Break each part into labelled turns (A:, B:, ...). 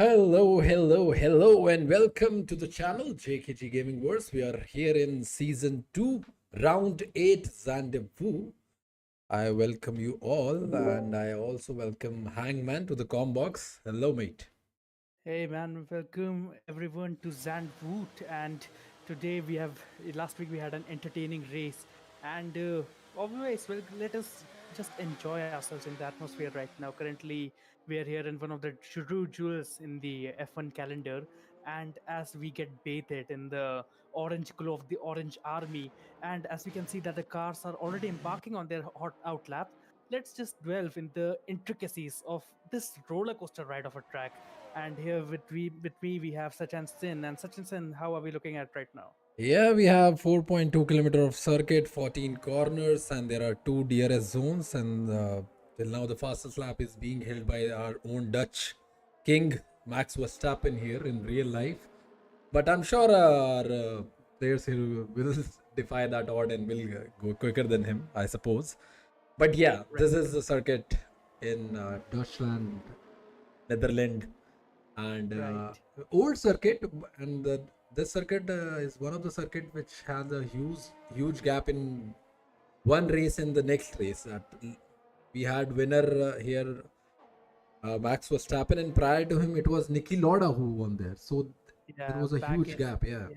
A: Hello, and welcome to the channel JKG Gaming Wars. We are here in season 2, round 8, ZANDVOOT. I welcome you all, and I also welcome Hangman to the com box. Hello, mate.
B: Hey man, welcome everyone to ZANDVOOT. And today last week we had an entertaining race. And always, let us just enjoy ourselves in the atmosphere right now. Currently, we are here in one of the true jewels in the F1 calendar. And as we get bathed in the orange glow of the Orange Army, and as we can see that the cars are already embarking on their hot out lap, let's just delve in the intricacies of this roller coaster ride of a track. And here with me we have Sachin Sin. And Sachin Sin, how are we looking at right now?
A: Yeah, we have 4.2 kilometer of circuit, 14 corners, and there are two DRS zones. And till now, the fastest lap is being held by our own Dutch king, Max Verstappen, here in real life. But I'm sure our players here will defy that odd and will go quicker than him, I suppose. But yeah,
B: Right,
A: this is the circuit in Deutschland, Netherlands, and
B: right.
A: old circuit. And this circuit is one of the circuit which has a huge gap in one race and the next race. We had winner here, Max Verstappen, and prior to him, it was Niki Lauda who won there. So there
B: Yeah,
A: was a huge gap. Yeah.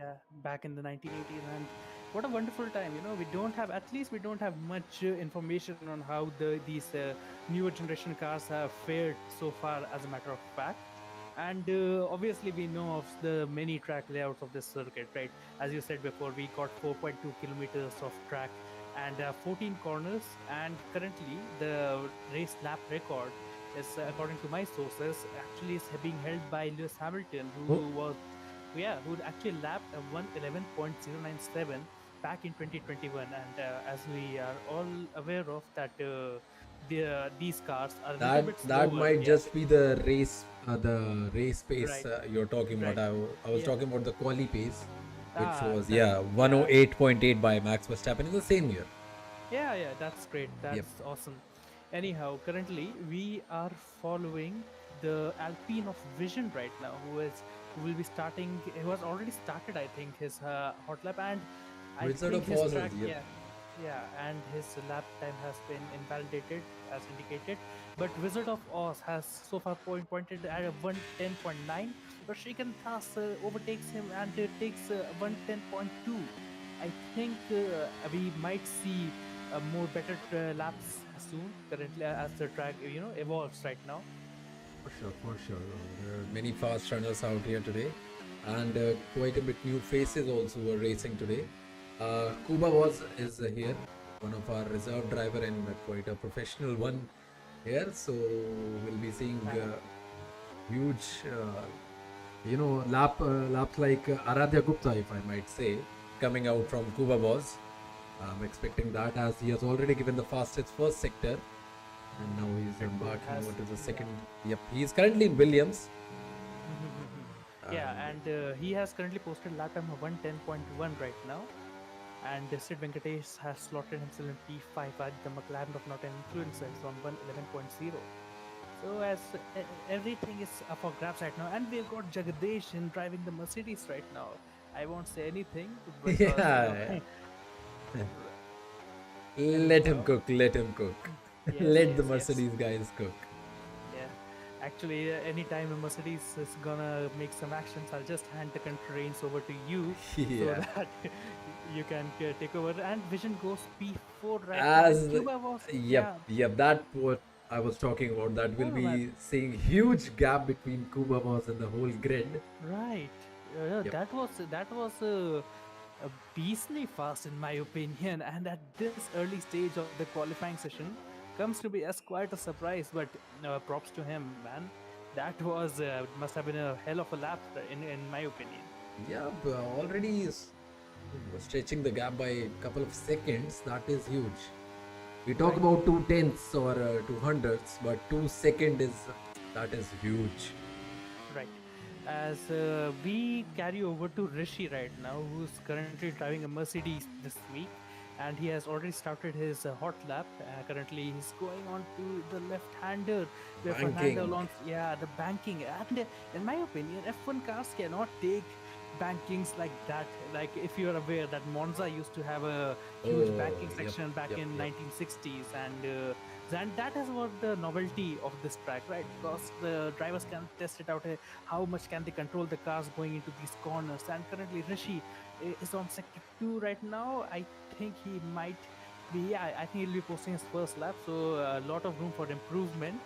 B: back in the 1980s. And what a wonderful time. We don't have, at least we don't have much information on how these newer generation cars have fared so far, as a matter of fact. And obviously we know of the many track layouts of this circuit, right? As you said before, we got 4.2 kilometers of track and 14 corners. And currently the race lap record is, according to my sources, actually is being held by Lewis Hamilton,
A: Oh,
B: who actually lapped a 111.097 back in 2021. And as we are all aware of that, these cars are a little
A: that
B: bit
A: that
B: slower.
A: might
B: Yeah,
A: just be the race pace
B: right,
A: you're talking about.
B: right.
A: I was
B: Yeah.
A: talking about the quali pace, which
B: Ah,
A: was, yeah,
B: exactly. Yeah.
A: 108.8 by Max Verstappen in the same year.
B: Yeah, yeah, that's great.
A: Yep.
B: That's awesome. Anyhow, currently we are following the Alpine of Vision right now, who will be starting. Who has already started, I think, his hot lap. And I
A: Wizard
B: think
A: of
B: his
A: Oz is,
B: track,
A: yep.
B: and his lap time has been invalidated as indicated. But Wizard of Oz has so far pointed at a 110.9, but Shrikant Thas overtakes him and takes 110.2. I think we might see more better laps soon. Currently, as the track evolves right now.
A: For sure, for sure. There are many fast runners out here today, and quite a bit new faces also were racing today. Kuba was is here, one of our reserve driver and quite a professional one here. So we'll be seeing huge, laps like Aradhya Gupta, if I might say, coming out from Kuba was. I'm expecting that as he has already given the fastest first sector, and now he's
B: It
A: embarking
B: has,
A: over to the second.
B: yeah.
A: Yep, he is currently in Williams.
B: Yeah,
A: And
B: and he has currently posted lap time of 110.1 right now. And Sid Venkatesh has slotted himself in P5 at the McLaren of Not an Influencer is on 111.0. So as everything is up for grabs right now, and we've got Jagadish in driving the Mercedes right now. I won't say anything because
A: yeah, let him
B: anyhow,
A: cook, let him cook.
B: yes,
A: Let the
B: yes, yes.
A: Mercedes guys cook.
B: Yeah, actually, anytime a Mercedes is gonna make some actions, I'll just hand the country reins over to you so
A: Yeah.
B: that you can take over. And Vision goes P4 right now, and
A: As
B: Cuba was,
A: Yep,
B: yeah,
A: yep, that what I was talking about. That will
B: oh man,
A: be seeing huge gap between Kuba was and the whole grid.
B: right. Yeah,
A: Yep.
B: that was a beastly fast in my opinion, and at this early stage of the qualifying session comes to be as quite a surprise. But props to him, man. That was must have been a hell of a lap in my opinion.
A: Yeah, already is stretching the gap by a couple of seconds. That is huge. We talk
B: Right,
A: about 2/10ths or 200ths, but 2 second is that is huge.
B: right. As we carry over to Rishi right now, who's currently driving a Mercedes this week. and he has already started his hot lap. Currently, he's going on to the left-hander where Fernando
A: Banking.
B: Alonso, yeah, the banking. And in my opinion, F1 cars cannot take bankings like that. Like if you're aware that Monza used to have a huge
A: Oh,
B: banking
A: yep,
B: section back
A: yep,
B: in
A: yep.
B: 1960s, and that is what the novelty of this track, right? Because the drivers can test it out. How much can they control the cars going into these corners? And currently, Rishi is on sector 2 right now. I think he might be, yeah, I think he'll be posting his first lap, so a lot of room for improvement.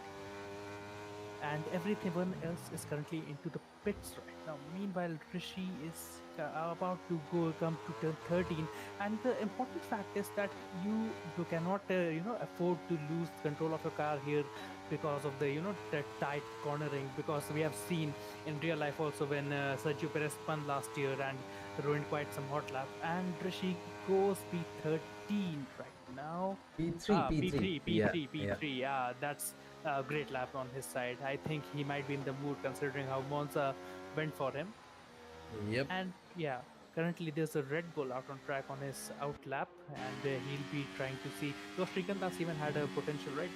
B: And everyone else is currently into the pits right now. Meanwhile, Rishi is about to go come to turn 13, and the important fact is that you cannot afford to lose control of your car here because of the the tight cornering. Because we have seen in real life also when Sergio Perez spun last year and ruined quite some hot laps, and Rishi goes P13 right now.
A: P3, P3.
B: P3,
A: Yeah,
B: P3,
A: yeah.
B: P3. Yeah, that's a great lap on his side. I think he might be in the mood considering how Monza went for him.
A: Yep.
B: And yeah, currently there's a Red Bull out on track on his out lap, and he'll be trying to see. Because Srikantas even had a potential, right?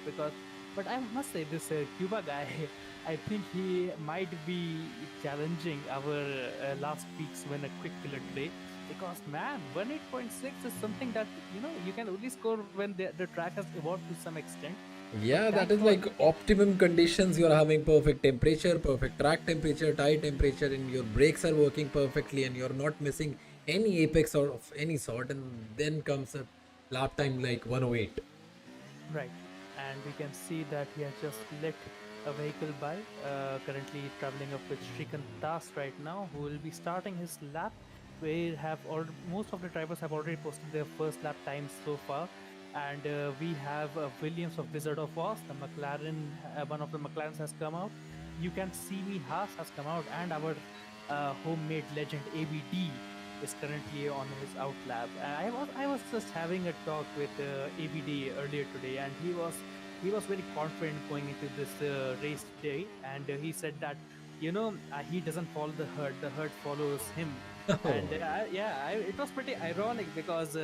B: But I must say, this Cuba guy, I think he might be challenging our last week's winner, Quick Killer today. Because man, 18.6 is something that you can only score when the track has evolved to some extent. But
A: Yeah,
B: thank
A: that is
B: God,
A: like optimum conditions. You're having perfect temperature, perfect track temperature, tire temperature, and your brakes are working perfectly, and you're not missing any apex or of any sort. And then comes a lap time like 108.
B: right. And we can see that he has just let a vehicle by, currently traveling up with Shrikant Das right now, who will be starting his lap. We have all most of the drivers have already posted their first lap times so far, and we have Williams of Wizard of Oz, the McLaren, one of the McLarens has come out. You can see me Haas has come out, and our homemade legend ABD is currently on his out lab. I was just having a talk with ABD earlier today, and he was very confident going into this race today, and he said that he doesn't follow the herd; the herd follows him.
A: Oh,
B: And yeah, it was pretty ironic because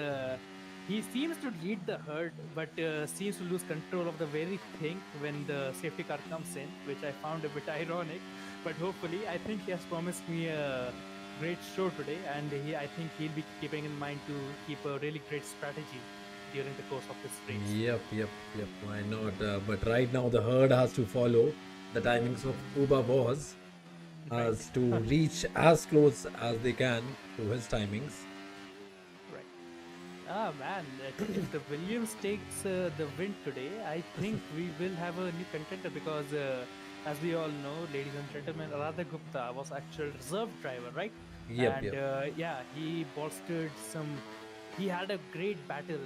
B: he seems to lead the herd, but seems to lose control of the very thing when the safety car comes in, which I found a bit ironic. But hopefully, I think he has promised me a great show today, and I think he'll be keeping in mind to keep a really great strategy during the course of this race.
A: yep, yep, yep. Why not? But right now, the herd has to follow the timings of Uber was
B: Right.
A: as to reach as close as they can to his timings.
B: Right. Ah man, if the Williams takes the win today, I think we will have a new contender because, as we all know, ladies and gentlemen, Radha Gupta was actual reserve driver, right?
A: Yep,
B: And
A: yep.
B: yeah, he bolstered some. He had a great battle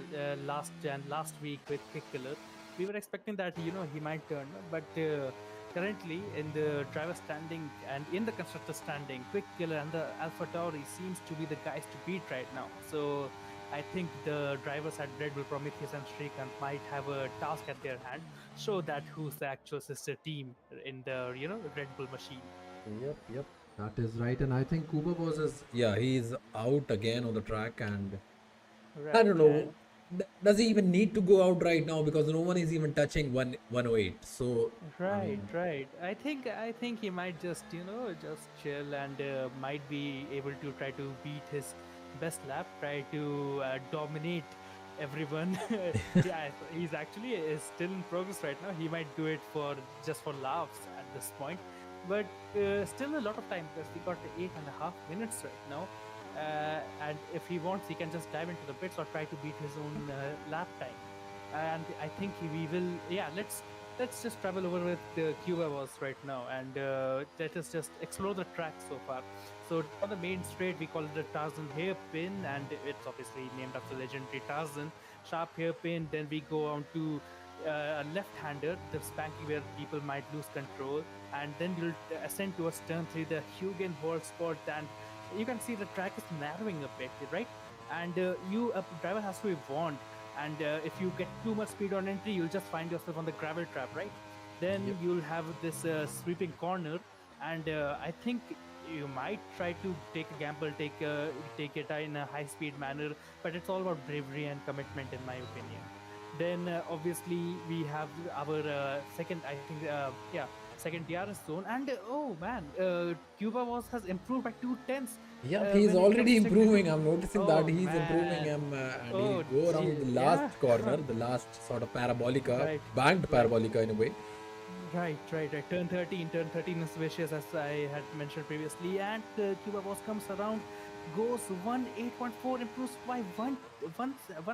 B: last week with Quick Killer. We were expecting that he might turn, but currently in the driver standing and in the constructor standing, Quick Killer and the Alpha Tauri seems to be the guys to beat right now. So I think the drivers at Red Bull, Prometheus and Shrikant might have a task at their hand, show that who's the actual sister team in the Red Bull machine.
A: Yep, yep. That is right. And I think Kuba Boss is, yeah, he's out again on the track. And I
B: Right,
A: don't know,
B: and
A: does he even need to go out right now? Because no one is even touching 108. So, I
B: right,
A: mean,
B: right. I think he might just just chill and might be able to try to beat his best lap, try to dominate everyone. Yeah, he's actually is still in progress right now. He might do it for just for laughs at this point, but still a lot of time because we got 8.5 minutes right now. And if he wants, he can just dive into the pits or try to beat his own lap time. And I think we will. Yeah, let's just travel over with the Cuba was right now, and let us just explore the track so far. So on the main straight, we call it the Tarzan hairpin, and it's obviously named after legendary Tarzan. Sharp hairpin. Then we go on to a left-hander, the spanky where people might lose control, and then you'll ascend towards turn three, the Hugen hold spot, and you can see the track is narrowing a bit, right? And you a driver has to be warned, and if you get too much speed on entry, you'll just find yourself on the gravel trap, right? Then
A: yep.
B: you'll have this sweeping corner, and I think you might try to take a gamble, take it in a high speed manner, but it's all about bravery and commitment, in my opinion. Then obviously we have our second, I think, yeah, second DRS zone, and oh man, Cuba was has improved by 2 tenths
A: Yep, he's
B: when it
A: already
B: comes strictly to.
A: improving. I'm noticing that
B: Oh
A: he's improving
B: man,
A: him, and he'll
B: oh
A: go around the
B: yeah,
A: last corner, the last sort of parabolica,
B: right,
A: banked
B: right.
A: parabolica in a way.
B: Right. Turn 13 is vicious, as I had mentioned previously, and Cuba Boss comes around, goes 1 8.4, improves by one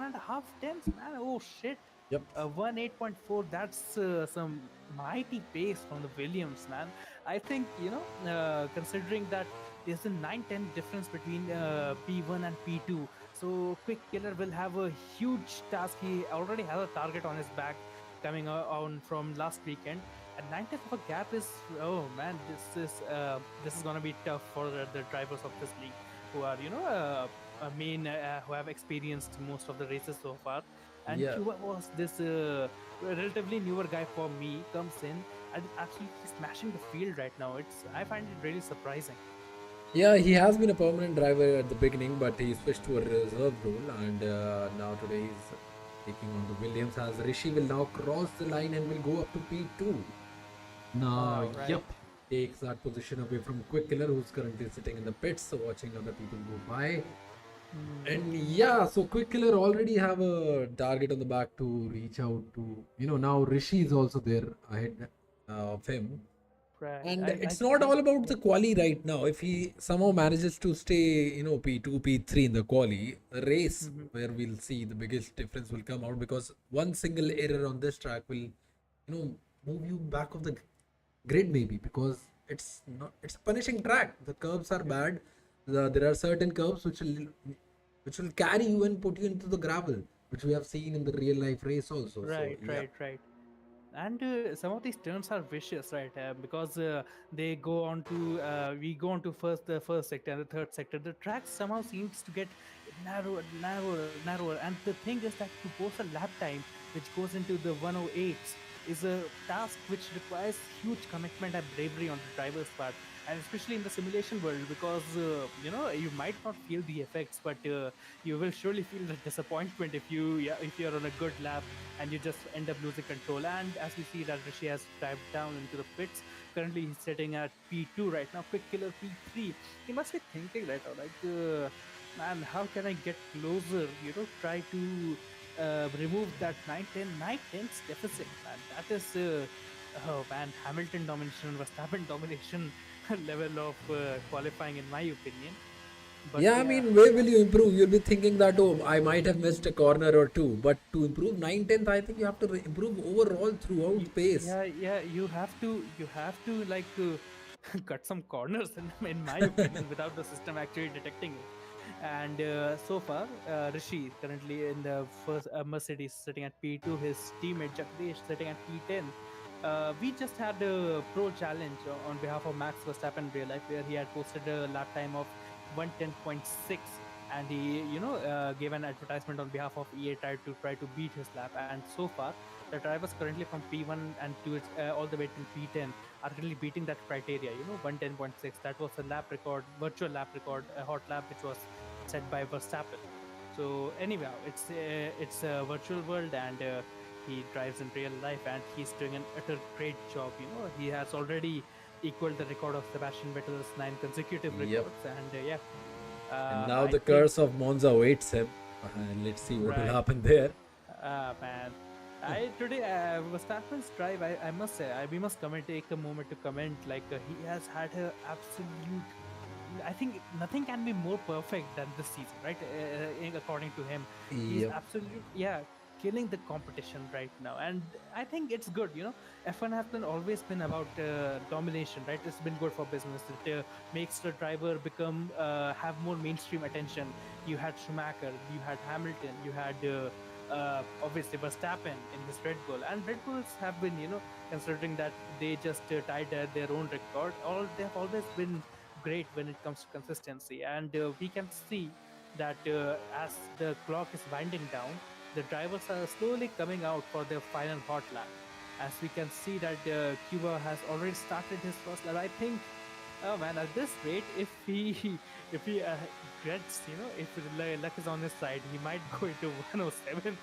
B: and a half tenths. Man, oh shit.
A: Yep.
B: 1 8.4, that's some mighty pace from the Williams, man. I think, considering that there's a 9-10 difference between P1 and P2, so Quick Killer will have a huge task. He already has a target on his back coming on from last weekend. A 9 tenths of a gap is, oh man, this is gonna be tough for the drivers of this league, who are who have experienced most of the races so far. And
A: Yeah.
B: Cuba was this relatively newer guy for me, comes in and is absolutely smashing the field right now. I find it really surprising.
A: Yeah, he has been a permanent driver at the beginning, but he switched to a reserve role, and now today he's taking on the Williams as Rishi will now cross the line and will go up to P2. Now,
B: Oh right.
A: yep, takes that position away from Quick Killer, who's currently sitting in the pits, so watching other people go by.
B: Hmm.
A: And yeah, so Quick Killer already have a target on the back to reach out to, now Rishi is also there ahead of him.
B: Right.
A: And
B: I
A: it's not
B: think
A: all about
B: yeah.
A: the quali right now. If he somehow manages to stay, P2, P3 in the quali, the race
B: Mhm.
A: where we'll see the biggest difference will come out, because one single error on this track will, move you back of the grid maybe, because it's a punishing track. The curbs are bad. There are certain curbs which will carry you and put you into the gravel, which we have seen in the real life race also. So
B: Right,
A: yeah.
B: right, right. And some of these turns are vicious, right? Because they go on to we go on to the first sector and the third sector. The track somehow seems to get narrower. And the thing is that to post a lap time which goes into the 108s is a task which requires huge commitment and bravery on the driver's part, and especially in the simulation world, because you might not feel the effects, but you will surely feel the disappointment if you're on a good lap and you just end up losing control. And as we see that Rishi has dived down into the pits. Currently, he's sitting at P2 right now. Quick Killer P3. He must be thinking right now, like, man, how can I get closer? Try to remove that 9 tenths deficit, man. That is, oh man, Hamilton domination, Verstappen domination level of qualifying, in my opinion. But
A: Yeah, I
B: yeah,
A: mean, where will you improve? You'll be thinking that, oh, I might have missed a corner or two. But to improve 9/10, I think you have to improve overall throughout the pace.
B: yeah, you have to like cut some corners in my opinion, without the system actually detecting it. And so far, Rishi is currently in the first Mercedes sitting at P2, his teammate Jagdish sitting at P10. We just had a pro challenge on behalf of Max Verstappen in real life, where he had posted a lap time of 110.6, and he gave an advertisement on behalf of EA try to beat his lap. And so far the drivers currently from P1 and all the way till P10 are really beating that criteria. 110.6. That was a lap record, virtual lap record, a hot lap which was set by Verstappen. So anyhow, it's a virtual world, and he drives in real life, and he's doing an utter great job. He has already equaled the record of Sebastian Vettel's 9 consecutive
A: Yep.
B: records, and yeah,
A: And now
B: I
A: the
B: think
A: curse of Monza awaits him. And let's see what will
B: right.
A: happen there.
B: Man, I today Verstappen's drive. I must say, we must take a moment to comment. Like he has had a absolute. I think nothing can be more perfect than this season, right? According to him, he's
A: Yep.
B: absolutely killing the competition right now, and I think it's good. F1 has been always been about domination, right? It's been good for business. It makes the driver become have more mainstream attention. You had Schumacher, you had Hamilton, you had. Obviously Verstappen in this Red Bull, and Red Bulls have been, considering that they just tied their own record. They have always been great when it comes to consistency, and we can see that as the clock is winding down, the drivers are slowly coming out for their final hot lap. As we can see that Cuba has already started his first lap. I think Oh man, at this rate, if he if he gets, if luck is on his side, he might go into 107s.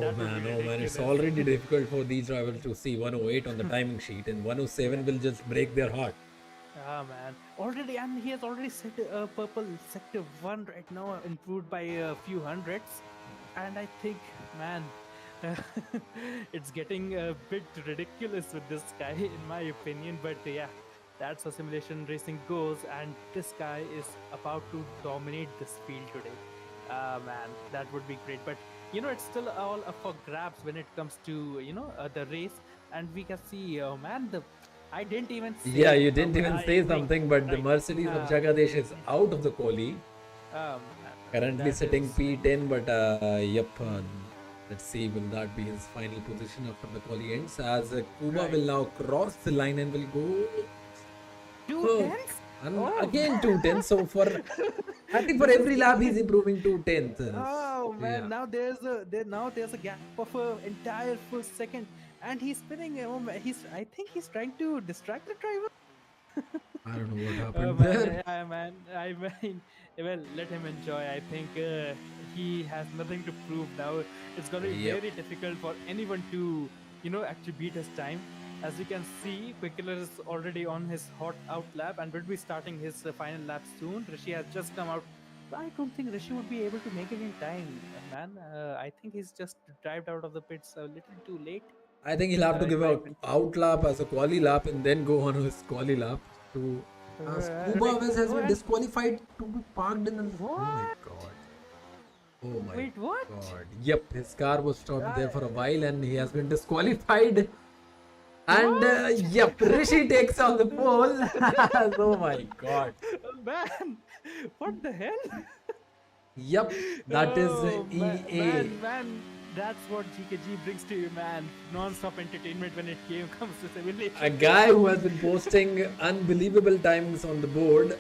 B: That would be
A: Oh man, it's
B: ridiculous.
A: already difficult for these rivals to see 108 on the timing sheet, and 107 will just break their heart.
B: Ah man, already, and he has already set purple sector one right now, improved by a few hundreds, and I think, man, it's getting a bit ridiculous with this guy, in my opinion. But yeah, that's how simulation racing goes, and this guy is about to dominate this field today. Ah man, that would be great. But it's still all up for grabs when it comes to the race, and we can see, oh man, the I didn't even
A: Yeah,
B: say
A: you
B: how
A: didn't even
B: I
A: say
B: think,
A: something, but the
B: right?
A: Mercedes of Jagadesh is out of the quali. Currently
B: That
A: sitting
B: is
A: P10, but yep, let's see, will that be his final position after the quali ends? As Kuba
B: right.
A: will now cross the line and will go.
B: Two
A: Oh,
B: tenths?
A: and
B: Oh
A: again
B: man.
A: 2 tenths. So I think for
B: This is
A: every lap he's
B: getting.
A: improving 2 tenths.
B: Oh man,
A: Yeah.
B: now there's a gap of a entire full second, and he's spinning. Oh man, I think he's trying to distract the driver.
A: I don't know what
B: Oh
A: happened
B: man,
A: there.
B: yeah, man. I mean, well, let him enjoy. I think he has nothing to prove now. It's gonna be
A: Yep.
B: very difficult for anyone to, actually beat his time. As you can see, Quickler is already on his hot out lap and will be starting his final lap soon. Rishi has just come out. I don't think Rishi would be able to make it in time, man. I think he's just dived out of the pits a little too late,
A: I think he'll have to
B: in
A: give
B: my
A: a
B: opinion.
A: out lap as a quali lap and then go on his quali lap to. Scuba
B: Right.
A: Wes has
B: Oh,
A: been
B: and
A: disqualified to be parked in the. Oh my
B: what?
A: god. Oh my
B: Wait, what?
A: god. Yep, his car was stopped there for a
B: Uh,
A: while and he has been disqualified. And
B: What?
A: yep, Rishi takes on the pole. Oh my god.
B: Man, what the hell?
A: Yep, that is
B: Oh
A: EA.
B: man, that's what GKG brings to you, man. Non-stop entertainment when it comes to
A: A
B: simulation.
A: guy who has been posting unbelievable times on the board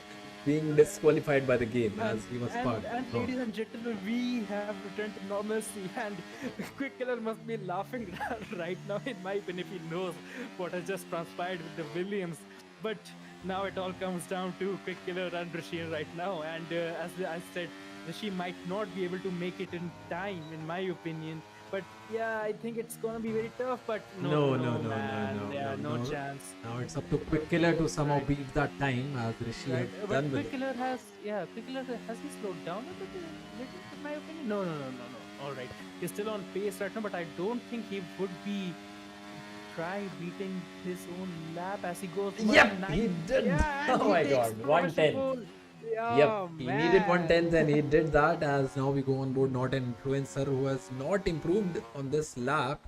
A: being disqualified by the game
B: And
A: as he was
B: and
A: parked
B: and
A: wrong.
B: ladies and gentlemen, we have returned to normalcy, and Quick Killer must be laughing right now, in my opinion, if he knows what has just transpired with the Williams. But now it all comes down to Quick Killer and Rishi right now, and as I said, Rishi might not be able to make it in time, in my opinion. But yeah, I think it's gonna be very tough. But no,
A: No, no,
B: no,
A: no, no,
B: man,
A: no,
B: yeah,
A: no,
B: no
A: no.
B: chance.
A: Now it's up to Quick Killer to somehow
B: Right.
A: beat that time as Rishi has
B: Right, but
A: done with
B: Quick
A: it.
B: Killer has, yeah, Quick Killer has he slowed down a bit, little, in my opinion? No, no, no, no, no. All right, he's still on pace right now, but I don't think he would be try beating his own lap as he goes
A: Yep, he
B: 1-9.
A: did.
B: Yeah, and
A: Oh
B: he
A: my
B: takes
A: god,
B: provisional
A: 110.
B: pole.
A: Yep,
B: Oh
A: he needed 110
B: man.
A: and he did that as now we go on board not an influencer who has not improved on this lap.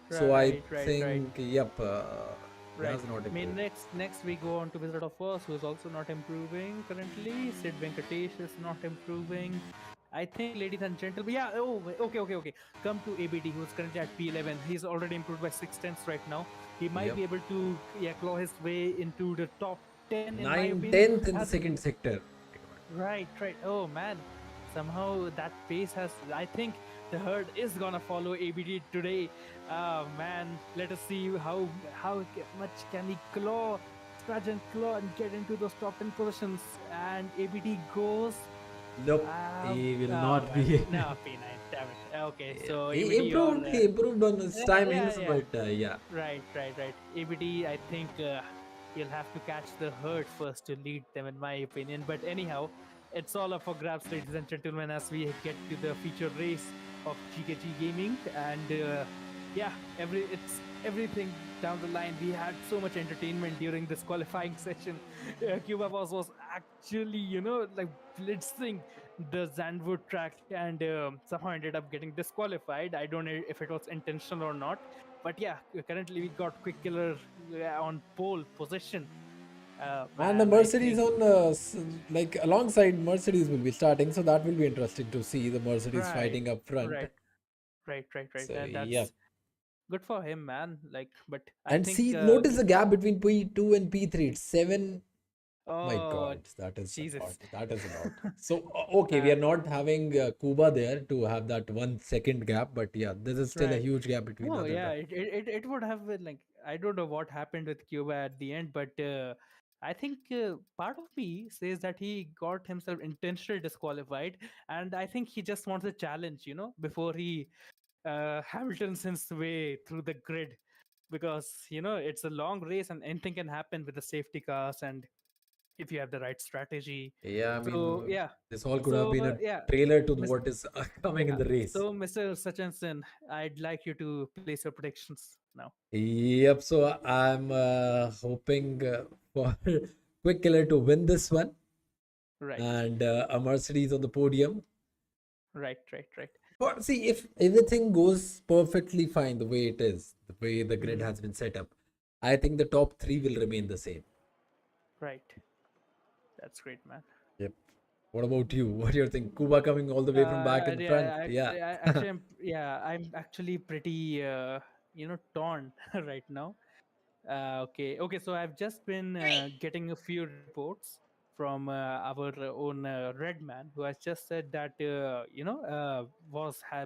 A: So I
B: Right, right, right.
A: think, yep, he
B: Right.
A: has not
B: I mean,
A: improved.
B: next we go on to Wizard of Oz, who is also not improving currently. Sid Venkatesh is not improving. I think, ladies and gentlemen, yeah. Oh, okay, okay, okay. Come to ABD, who is currently at P11. He's already improved by 6 tenths right now. He might
A: Yep,
B: be able to, yeah, claw his way into the top 10, in my
A: nine
B: opinion.
A: tenth in the
B: As
A: second sector.
B: Right, right. Oh man, somehow that pace has. I think the herd is gonna follow ABD today. Man, let us see much can he claw, scratch and claw, and get into those top 10 positions. And ABD goes.
A: Nope,
B: Uh,
A: he will
B: oh
A: not
B: man,
A: be.
B: no P9. Damn it. Okay,
A: Yeah,
B: so
A: he
B: ABD or
A: improved. He improved on his
B: yeah, yeah,
A: timings,
B: yeah.
A: but yeah,
B: Right, right, right. ABD, I think he'll have to catch the herd first to lead them, in my opinion. But anyhow, it's all up for grabs, ladies and gentlemen, as we get to the feature race of GKG Gaming. And yeah, it's everything down the line. We had so much entertainment during this qualifying session. Cuba was actually, like blitzing the Zandvoort track, and somehow ended up getting disqualified. I don't know if it was intentional or not, but yeah, currently we got Quick Killer on pole position.
A: and the
B: Man, I
A: Mercedes
B: think.
A: on like alongside Mercedes will be starting, so that will be interesting to see the Mercedes
B: Right,
A: fighting up front.
B: right, right,
A: So
B: and
A: yeah,
B: that's good for him, man. Like, but I
A: and
B: think
A: see, notice the gap between P2 and P3. It's 7. My
B: oh
A: God, that is a lot.
B: Jesus.
A: That is a lot. So okay, we
B: uh,
A: are not having Cuba there to have that 1 second gap, but yeah, this is still a
B: right.
A: huge gap between the
B: Oh
A: other
B: yeah,
A: drivers.
B: it would have been like, I don't know what happened with Cuba at the end, but I think part of me says that he got himself intentionally disqualified, and I think he just wants a challenge, before he Hamilton's his way through the grid, because it's a long race and anything can happen with the safety cars and if you have the right strategy.
A: Yeah, I
B: So
A: mean,
B: yeah,
A: this all could have
B: so
A: been a
B: yeah,
A: trailer to
B: Mis-
A: what is coming in
B: yeah.
A: the race.
B: So Mr. Sachinson, I'd like you to place your predictions now.
A: Yep, so I'm hoping for Quick Killer to win this one
B: Right,
A: and a Mercedes on the podium.
B: right, right, right.
A: But see, if everything goes perfectly fine the way it is, the way the grid
B: Hmm.
A: has been set up, I think the top three will remain the same.
B: Right, that's great, man.
A: Yep. What about you? What do you think? Kuba coming all the way from back in the front?
B: Yeah,
A: Yeah.
B: I'm actually pretty, torn right now. Okay. So I've just been getting a few reports from our own Red Man, who has just said that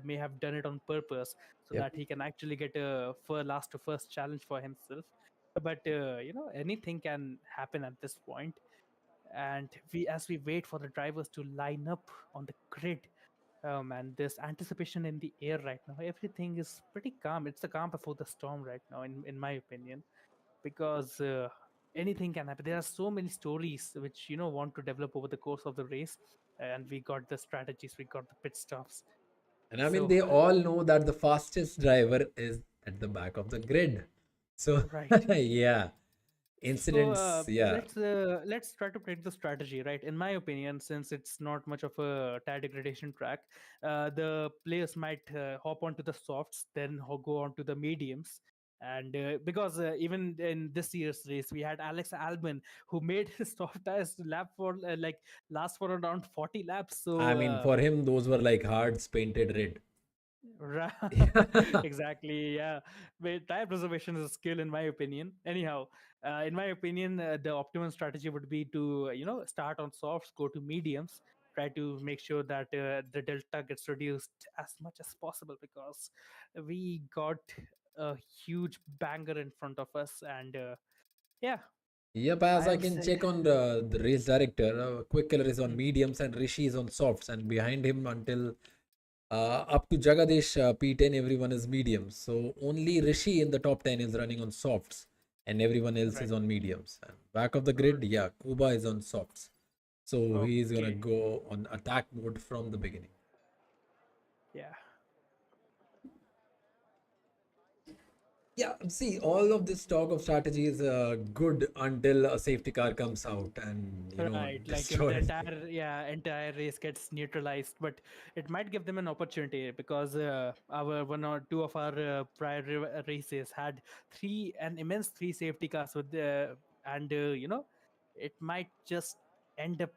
B: may have done it on purpose so
A: Yep.
B: that he can actually get a last to first challenge for himself. But anything can happen at this point, and as we wait for the drivers to line up on the grid. Oh man, there's anticipation in the air right now. Everything is pretty calm. It's the calm before the storm right now, in my opinion, because anything can happen. There are so many stories which want to develop over the course of the race, and we got the strategies, we got the pit stops.
A: And I mean,
B: So
A: they all know that the fastest driver is at the back of the grid. So,
B: right.
A: yeah,
B: So
A: incidents, yeah.
B: let's try to predict the strategy, right? In my opinion, since it's not much of a tire degradation track, the players might hop onto the softs, then go on to the mediums, and because even in this year's race, we had Alex Albon who made his soft tires lap for last for around 40 laps.
A: I
B: So
A: mean, for him, those were like hearts painted red.
B: right.
A: Yeah.
B: Exactly. Yeah. But tire preservation is a skill, in my opinion. Anyhow, in my opinion, the optimum strategy would be to, start on softs, go to mediums, try to make sure that the delta gets reduced as much as possible because we got a huge banger in front of us. And yeah,
A: Yep, as
B: I
A: I
B: am
A: can
B: say,
A: check on the race director, Quick Killer is on
B: Mhm.
A: mediums and Rishi is on softs, and behind him until up to Jagadesh P10, everyone is mediums. So only Rishi in the top 10 is running on softs, and everyone else
B: Right.
A: is on mediums. And back of the
B: R-
A: grid, yeah, Kuba is on softs. So he is gonna
B: Okay.
A: go on attack mode from the beginning.
B: Yeah.
A: Yeah, see, all of this talk of strategy is good until a safety car comes out and
B: Right, like the
A: destroys.
B: entire race gets neutralized, but it might give them an opportunity because our one or two of our prior races had an immense three safety cars with and it might just end up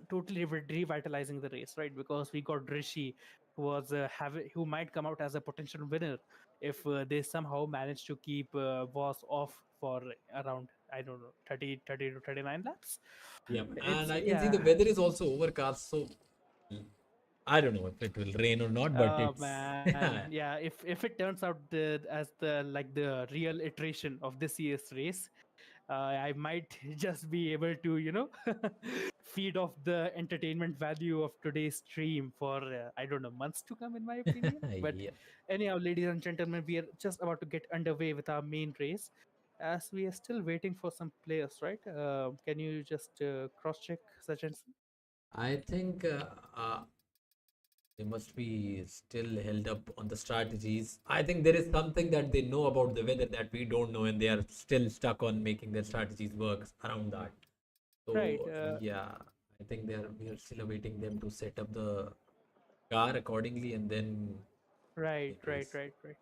B: totally revitalizing the race, right? Because we got Rishi, who was who might come out as a potential winner if they somehow manage to keep Voss off for around, I don't know, 30 to 39 laps.
A: Yep, and
B: It's
A: I can see the
B: yeah.
A: weather is also overcast, so I don't know if it will rain or not, but
B: Oh
A: it's
B: man, yeah. If it turns out as the real iteration of this year's race, I might just be able to feed off the entertainment value of today's stream for I don't know, months to come, in my opinion. But
A: yeah.
B: anyhow, ladies and gentlemen, we are just about to get underway with our main race. As we are still waiting for some players, right? Can you just cross check, Sachin?
A: I think they must be still held up on the strategies. I think there is something that they know about the weather that we don't know, and they are still stuck on making their strategies work around that.
B: Right.
A: So yeah, I think we are still awaiting them to set up the car accordingly, and then
B: Right,
A: make
B: right,
A: race.
B: right, right.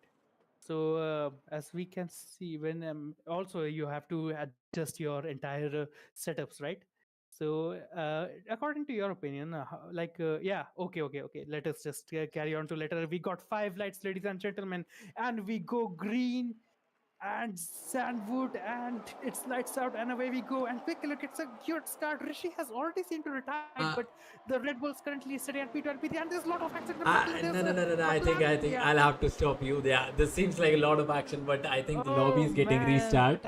B: So as we can see, when also you have to adjust your entire setups, right? So according to your opinion, yeah, okay. Let us just carry on to later. We got five lights, ladies and gentlemen, and we go green. and Sandwood, and it's lights out, and away we go. And quick look, it's a good start. Rishi has already seemed to retire, but
A: Uh,
B: the Red Bull's currently sitting at P12, P3, and there's a lot of action in the middle. There's
A: no,
B: a
A: no, no, no, no.
B: McLaren.
A: I think
B: Yeah.
A: I'll have to stop you. Yeah, this seems like a lot of action, but I think the lobby
B: Oh
A: is getting
B: man.
A: restart.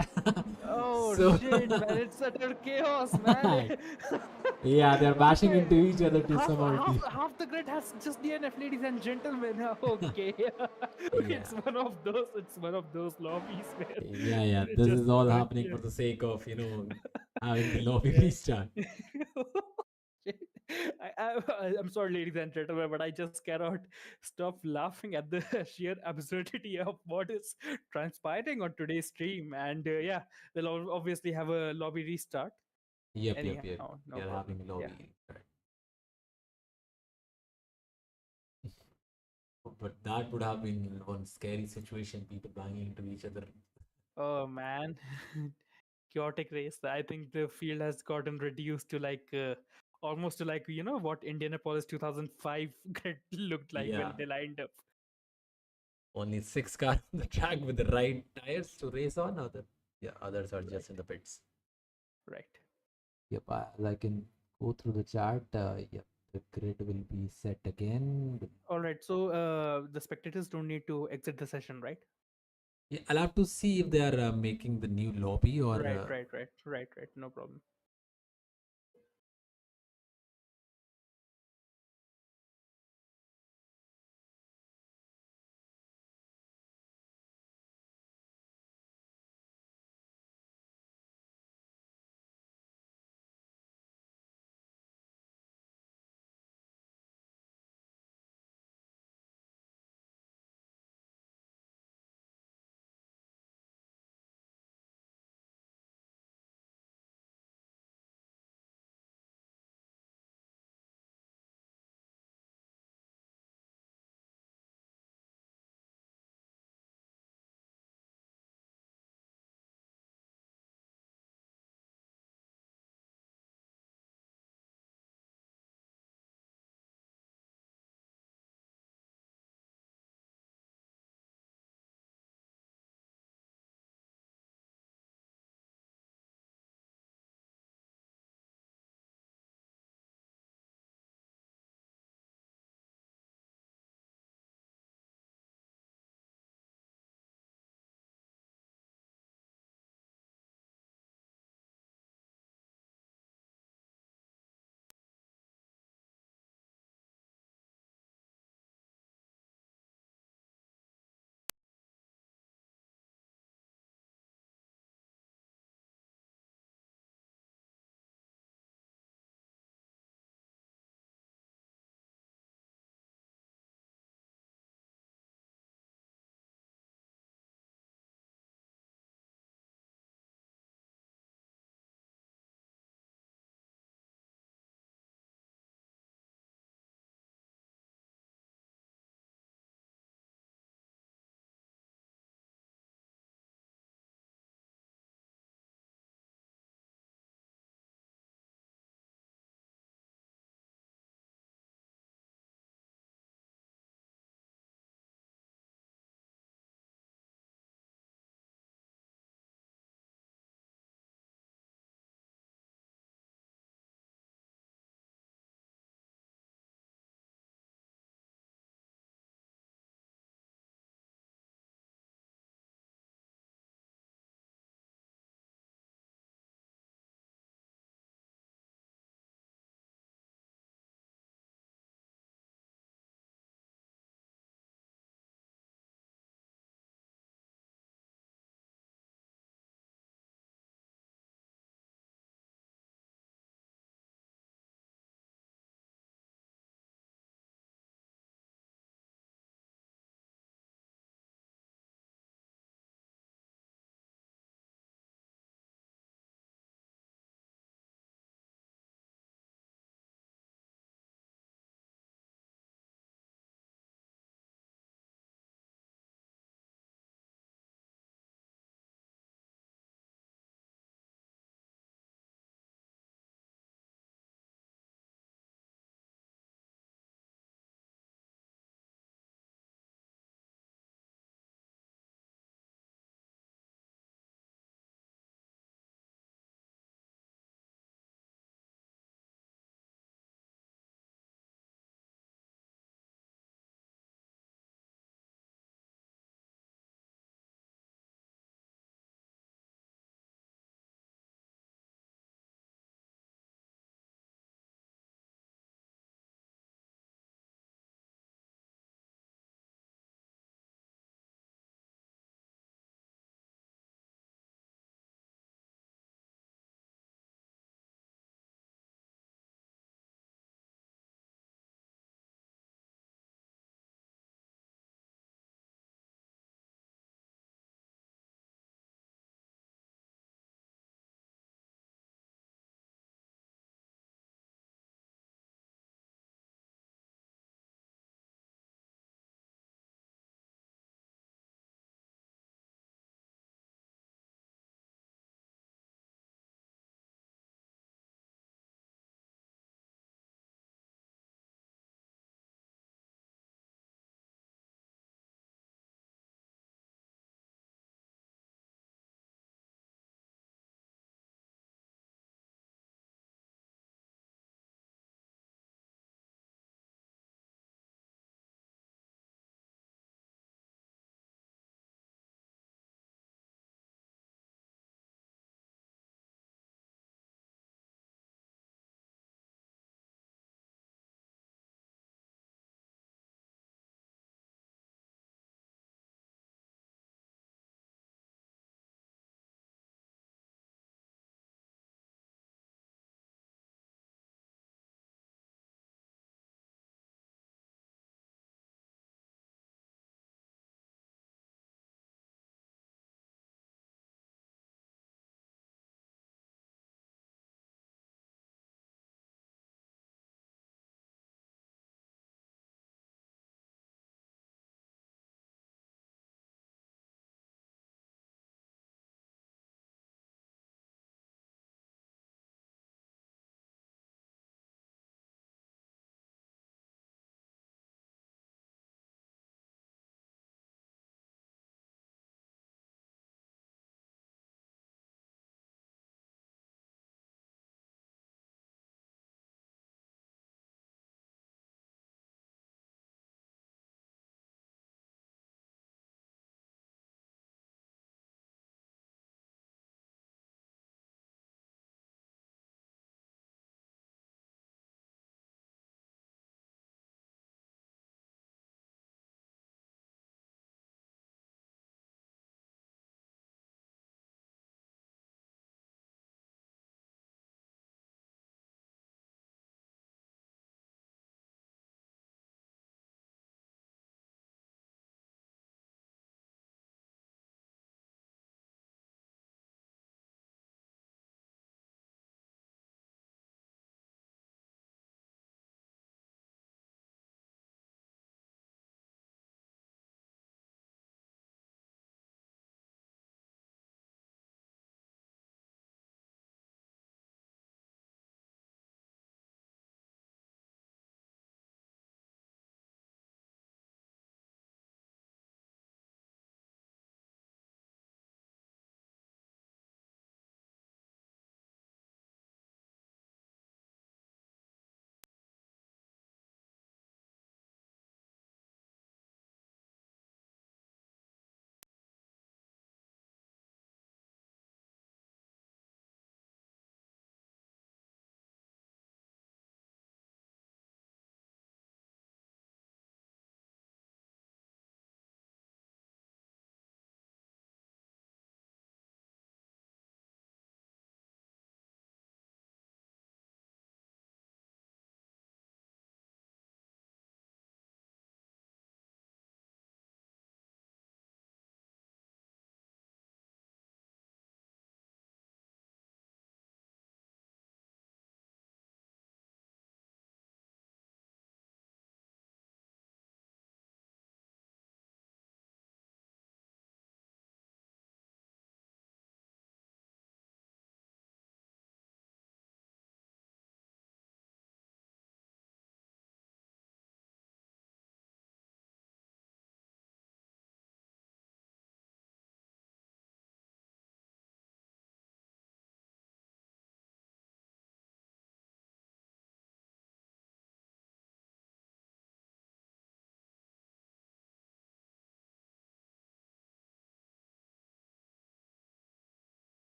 B: Oh
A: So
B: shit, man! It's utter chaos, man.
A: yeah, they're bashing into
B: Okay,
A: each other to
B: half
A: somehow.
B: half half the grid has just DNF, ladies and gentlemen. Okay,
A: Yeah,
B: it's one of those lobbies where
A: yeah, yeah.
B: it
A: This
B: just
A: is all
B: uh,
A: happening
B: yeah,
A: for the sake of having the lobby
B: yeah.
A: restart.
B: Shit. I'm sorry, ladies and gentlemen, but I just cannot stop laughing at the sheer absurdity of what is transpiring on today's stream. And yeah, they'll obviously have a lobby restart.
A: Yep, yep, yep.
B: Anyhow, no
A: You're
B: problem.
A: having a
B: Yeah.
A: lobby restart. But that would have been one scary situation, people banging into each other.
B: Oh man, chaotic race. I think the field has gotten reduced to like almost to like what Indianapolis 2005 grid looked like when
A: Yeah,
B: they lined up.
A: only six cars on the track with the right tires to race on. Yeah, others are
B: Right,
A: just in the pits.
B: right.
A: Yep, I can go through the chart. Yep, the grid will be set again.
B: All right. So the spectators don't need to exit the session, right?
A: Yeah, I'll have to see if they are making the new lobby or.
B: Right. No problem.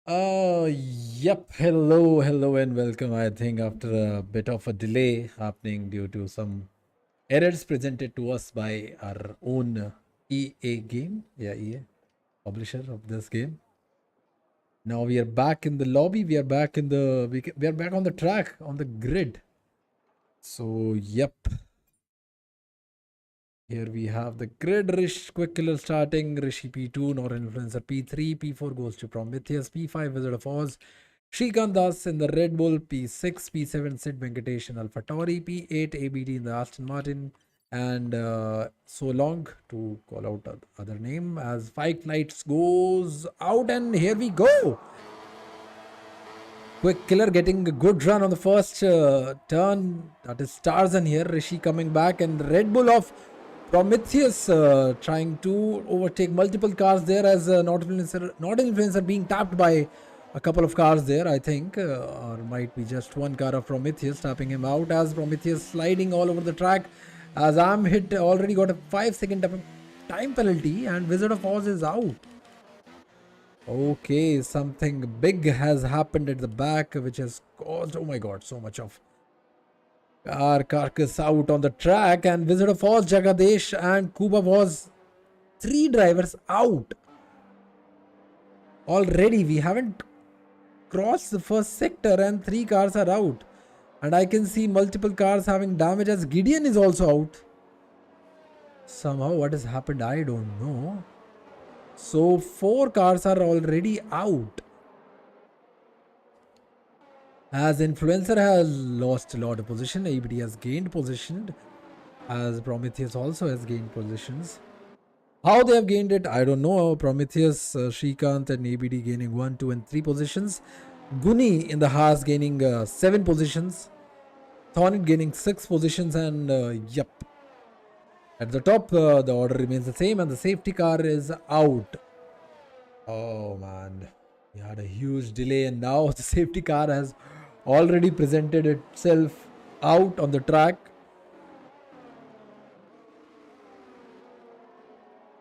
A: Yep. Hello, and welcome. I think after a bit of a delay happening due to some errors presented to us by our own EA game. Yeah, EA, publisher of this game. Now we are back in the lobby. We are back in the we are back on the track on the grid. So yep. Here we have the grid. Quick Killer starting. Rishi P2, Nor Influencer P3, P4 goes to Prometheus, P5 Wizard of Oz, Shrikant Das in the Red Bull, P6, P7 Sid Venkatesh in Alpha Tauri, P8 ABD in the Aston Martin, and so long to call out other name as Five Knights goes out, and here we go. Quick Killer getting a good run on the first turn. That is Tarzan here. Rishi coming back, and Red Bull of Prometheus trying to overtake multiple cars there as not influencer being tapped by a couple of cars there, I think, or might be just one car of Prometheus tapping him out as Prometheus sliding all over the track. As I'm hit, already got a 5-second time penalty, and Wizard of Oz is out. Okay, something big has happened at the back, which has caused, oh my god, so much of car carcass out on the track, and Wizard of Oz, Jagadesh and Kuba was 3 drivers out. Already, we haven't crossed the first sector and 3 cars are out. And I can see multiple cars having damage as Gideon is also out. Somehow, what has happened, I don't know. So 4 cars are already out. As Influencer has lost a lot of position, ABD has gained position, as Prometheus also has gained positions. How they have gained it, I don't know. Prometheus, Shrikant and ABD gaining 1, 2 and 3 positions. Guni in the Haas gaining 7 positions. Thornit gaining 6 positions, and yep. At the top, the order remains the same, and the safety car is out. Oh man, we had a huge delay, and now the safety car has already presented itself out on the track.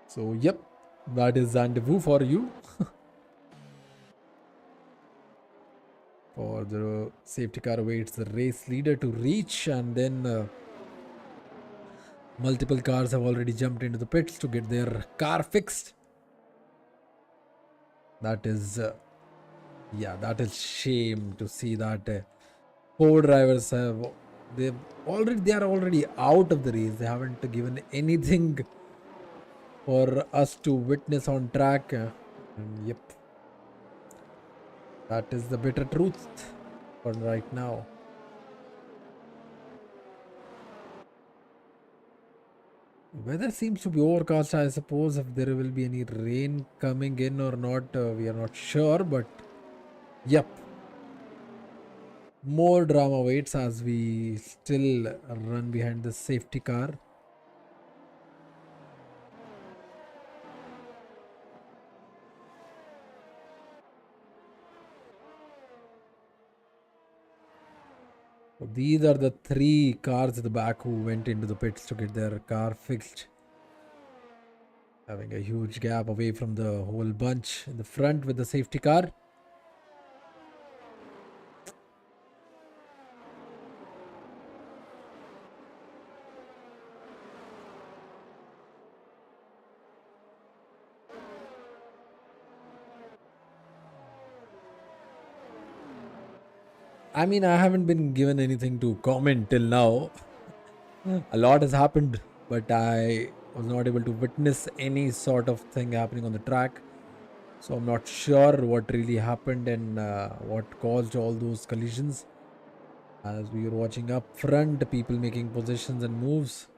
A: So yep, that is Rendezvous for you. For the safety car awaits the race leader to reach, and then multiple cars have already jumped into the pits to get their car fixed. That is, yeah, that is shame to see that 4 drivers they are already out of the race. They haven't given anything for us to witness on track. And yep, that is the bitter truth for right now. Weather seems to be overcast. I suppose if there will be any rain coming in or not, we are not sure. But yep, more drama waits as we still run behind the safety car. So these are the 3 cars at the back who went into the pits to get their car fixed. Having a huge gap away from the whole bunch in the front with the safety car. I mean, I haven't been given anything to comment till now. A lot has happened, but I was not able to witness any sort of thing happening on the track. So I'm not sure what really happened and what caused all those collisions. As we were watching up front, people making positions and moves.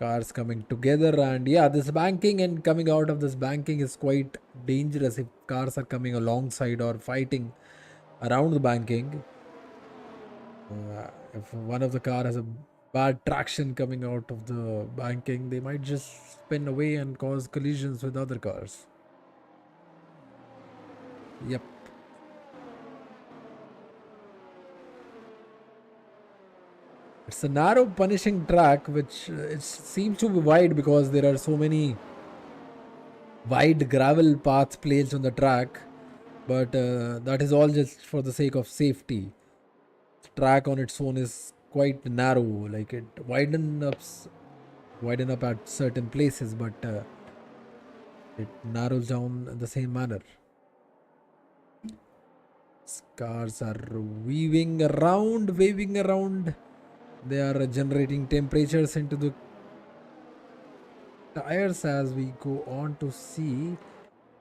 A: Cars coming together, and yeah, this banking and coming out of this banking is quite dangerous if cars are coming alongside or fighting around the banking. If one of the car has a bad traction coming out of the banking, they might just spin away and cause collisions with other cars. Yep. It's a narrow punishing track, which it seems to be wide because there are so many wide gravel path placed on the track. but that is all just for the sake of safety. Track on its own is quite narrow, like it widen up at certain places, but it narrows down in the same manner. Cars are waving around. They are generating temperatures into the tires as we go on to see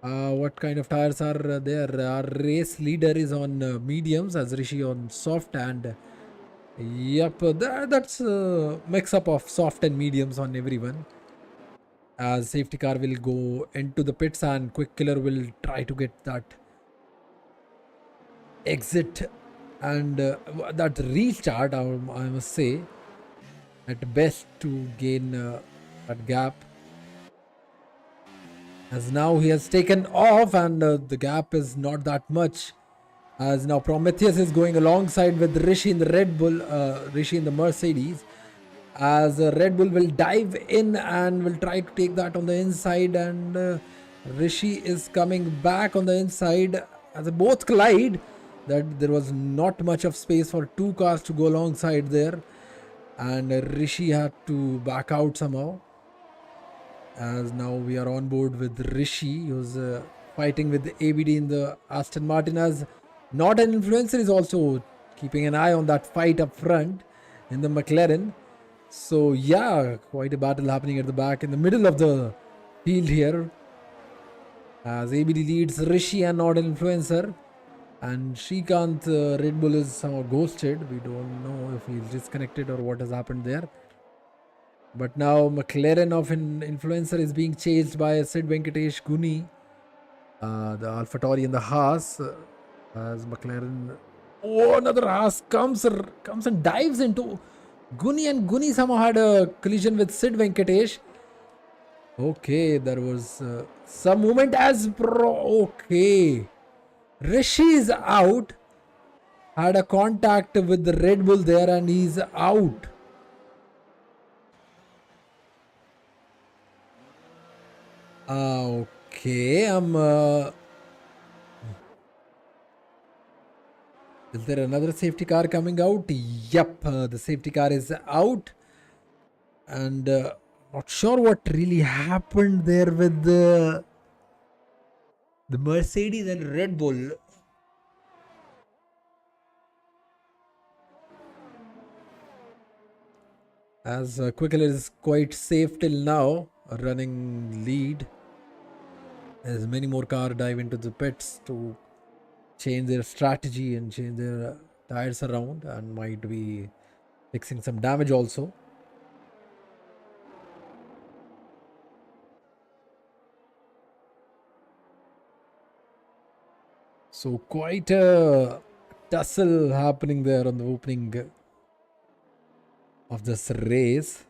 A: what kind of tires are there. Our race leader is on mediums, as Rishi on soft, and yep, that's a mix up of soft and mediums on everyone. As safety car will go into the pits and quick killer will try to get that exit and that restart, I must say, at best to gain that gap. As now he has taken off and the gap is not that much. As now Prometheus is going alongside with Rishi in the Red Bull, Rishi in the Mercedes. As Red Bull will dive in and will try to take that on the inside, and Rishi is coming back on the inside as they both collide. That there was not much of space for two cars to go alongside there, and Rishi had to back out somehow. As now we are on board with Rishi, who's fighting with the ABD in the Aston Martin. As not an influencer is also keeping an eye on that fight up front in the McLaren. So yeah, quite a battle happening at the back in the middle of the field here. As ABD leads Rishi and not an influencer. And Shrikant, Red Bull is somehow ghosted. We don't know if he's disconnected or what has happened there. But now McLaren of an influencer is being chased by Sid Venkatesh Guni, the AlphaTauri and the Haas. As McLaren, oh, another Haas comes and dives into Guni, and Guni somehow had a collision with Sid Venkatesh. Okay, there was some movement as okay. Rishi is out. Had a contact with the Red Bull there and he's out. Okay, is there another safety car coming out? Yep, the safety car is out. And not sure what really happened there with the Mercedes and Red Bull. As Quickler is quite safe till now, running lead. As many more cars dive into the pits to change their strategy and change their tires around, and might be fixing some damage also. So quite a tussle happening there on the opening of this race.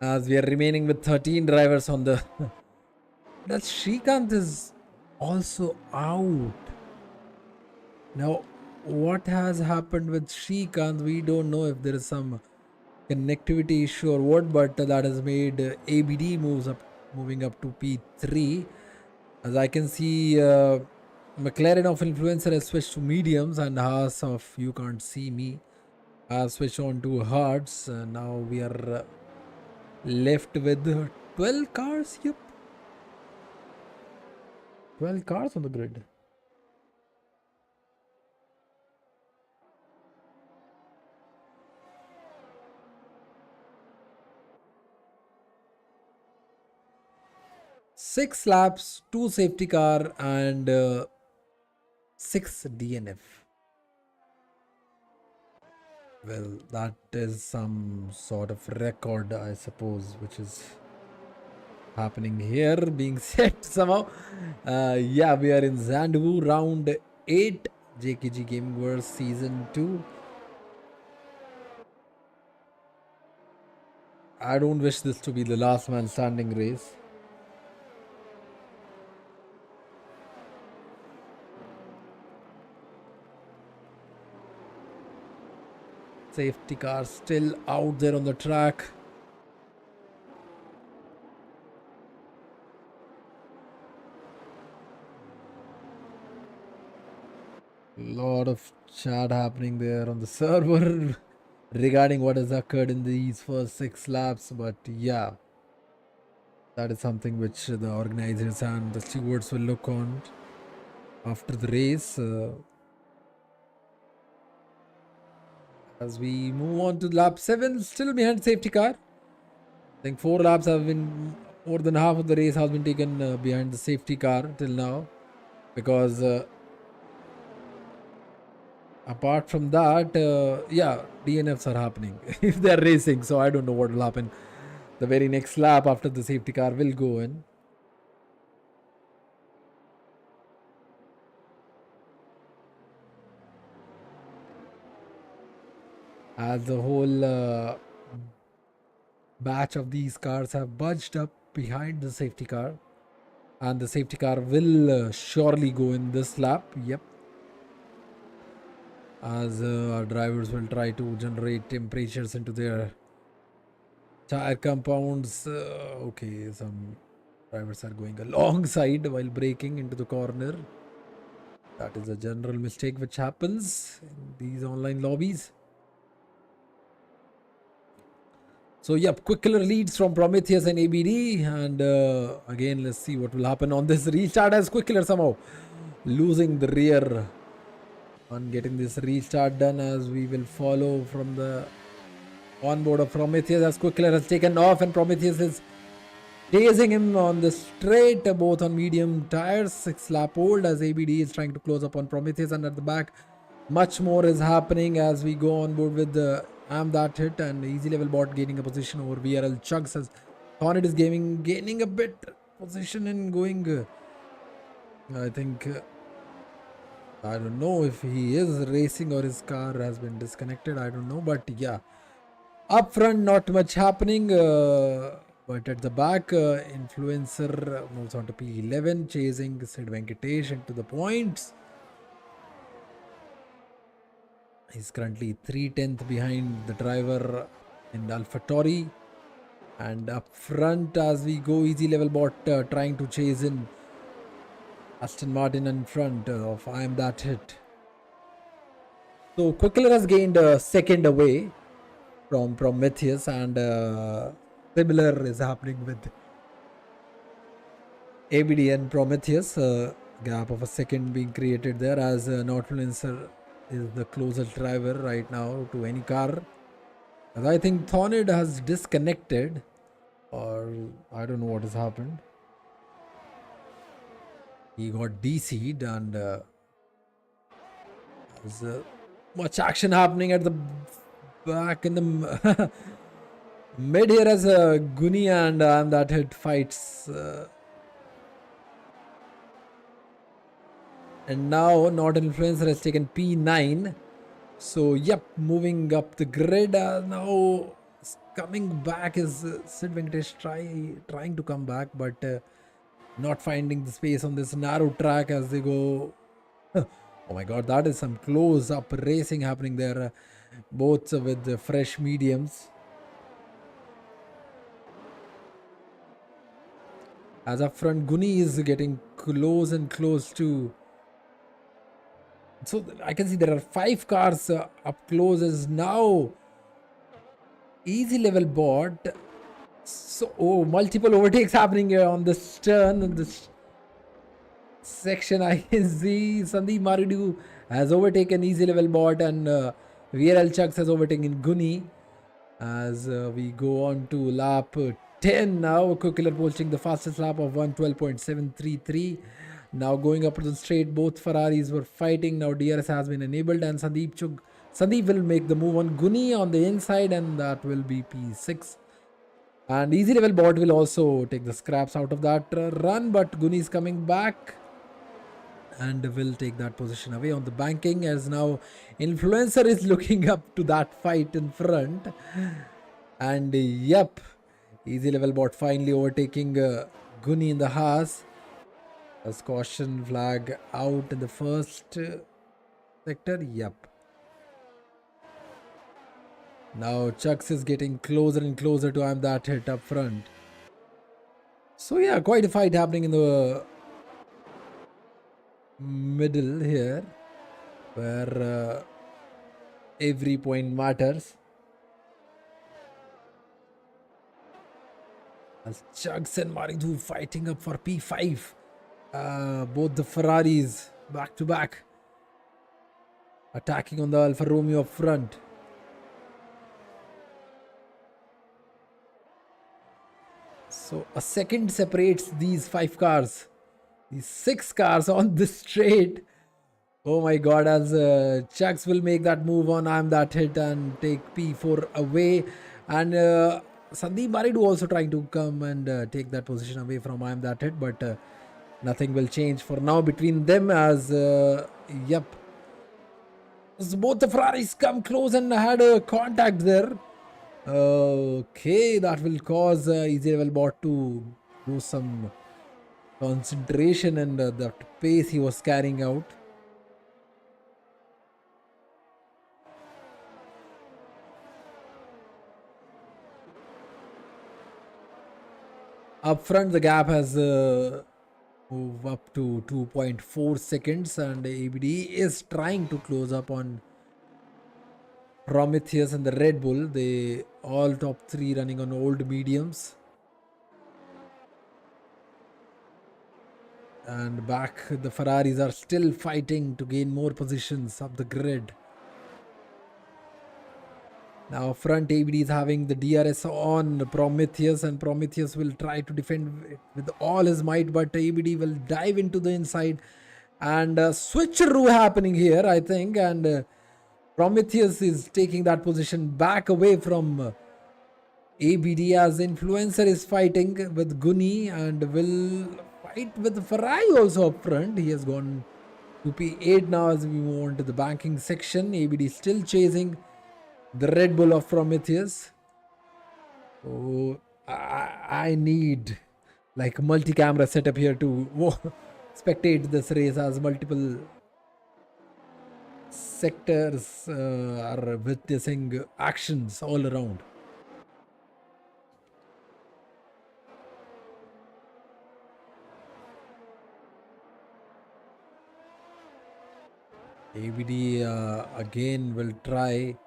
A: As we are remaining with 13 drivers on the that Shrikant is also out. Now, what has happened with Shrikant? We don't know if there is some connectivity issue or what, but that has made ABD moving up to P3. As I can see, McLaren of influencer has switched to mediums, and Haas of you can't see me has switched on to hards. Now we are left with 12 cars. Yep, 12 cars on the grid. 6 laps, 2 safety car, and 6 DNF. Well, that is some sort of record, I suppose, which is happening here, being set somehow. Yeah, we are in ZANDVOORT round 8, JKG Gaming World Season 2. I don't wish this to be the last man standing race. Safety car still out there on the track. Lot of chat happening there on the server regarding what has occurred in these first 6 laps, but yeah, that is something which the organizers and the stewards will look on after the race. As we move on to lap 7, still behind safety car. I think 4 laps have been, more than half of the race has been taken behind the safety car till now, because apart from that, yeah, DNFs are happening if they are racing. So I don't know what will happen the very next lap after the safety car will go in. As the whole batch of these cars have budged up behind the safety car, and the safety car will surely go in this lap. Yep. As our drivers will try to generate temperatures into their tire compounds. Okay, some drivers are going alongside while braking into the corner. That is a general mistake which happens in these online lobbies. So yep, quick killer leads from Prometheus and ABD, and again let's see what will happen on this restart, as quick killer somehow losing the rear on getting this restart done, as we will follow from the onboard of Prometheus, as quick killer has taken off and Prometheus is chasing him on the straight, both on medium tires, 6 lap old, as ABD is trying to close up on Prometheus, and at the back much more is happening as we go on board with the Am That Hit and Easy Level Bot gaining a position over VRL Chugs, as Hornet is gaining a bit position and going, I think, I don't know if he is racing or his car has been disconnected, I don't know, but yeah, up front not much happening, but at the back, Influencer moves on to P11, chasing Sid Venkatesh into the points. He's currently 3/10 behind the driver in AlphaTauri. And up front, as we go, Easy Level Bot trying to chase in Aston Martin in front of I Am That Hit. So Quickler has gained a second away from Prometheus, and similar is happening with ABD and Prometheus. Gap of a second being created there, as Notfluencer is the closest driver right now to any car. As I think Thornid has disconnected, or I don't know what has happened. He got DC'd, and there's much action happening at the back in the mid here, as Guni and That Hit fights. And now Not Influencer has taken P9. So yep, moving up the grid. Now coming back is Sid Venkatesh trying to come back, but not finding the space on this narrow track as they go. Oh my god, that is some close up racing happening there, both with the fresh mediums. As up front, Guni is getting close and close to. So I can see there are 5 cars up close as now. Easy Level Bot. So multiple overtakes happening here on this turn, on this section. I can see Sandeep Maridu has overtaken Easy Level Bot, and VRL Chucks has overtaken Guni. As we go on to lap 10 now. Quick Killer posting the fastest lap of 112.733. Now going up to the straight, both Ferraris were fighting. Now DRS has been enabled, and Sandeep will make the move on Guni on the inside, and that will be P6. And Easy Level Bot will also take the scraps out of that run, but Guni is coming back and will take that position away on the banking, as now Influencer is looking up to that fight in front. And yep, Easy Level Bot finally overtaking Guni in the Haas. As caution flag out in the first sector. Yep. Now Chucks is getting closer and closer to I'm That Hit up front. So yeah, quite a fight happening in the middle here, where every point matters. As Chucks and Maridu fighting up for P5. Both the Ferraris back to back, attacking on the Alfa Romeo up front. So a second separates these 5 cars, these 6 cars on this straight. Oh my god, as Chucks will make that move on I'm That Hit and take P4 away. And Sandeep Maridu also trying to come and take that position away from I'm That Hit, but nothing will change for now between them, as yep. So both the Ferraris come close and had a contact there. Okay, that will cause Easy Level Bot to do some concentration and that pace he was carrying out. Up front, the gap has moved up to 2.4 seconds, and ABD is trying to close up on Prometheus and the Red Bull. They all top 3 running on old mediums. And back, the Ferraris are still fighting to gain more positions up the grid. Now front, ABD is having the DRS on Prometheus, and Prometheus will try to defend it with all his might, but ABD will dive into the inside, and switcheroo happening here, I think, and Prometheus is taking that position back away from ABD, as Influencer is fighting with Guni and will fight with Ferrari also up front. He has gone to P8 now as we move on to the banking section. ABD still chasing the Red Bull of Prometheus. Oh, I need like multi-camera setup here to spectate this race, as multiple sectors are witnessing actions all around. ABD again will try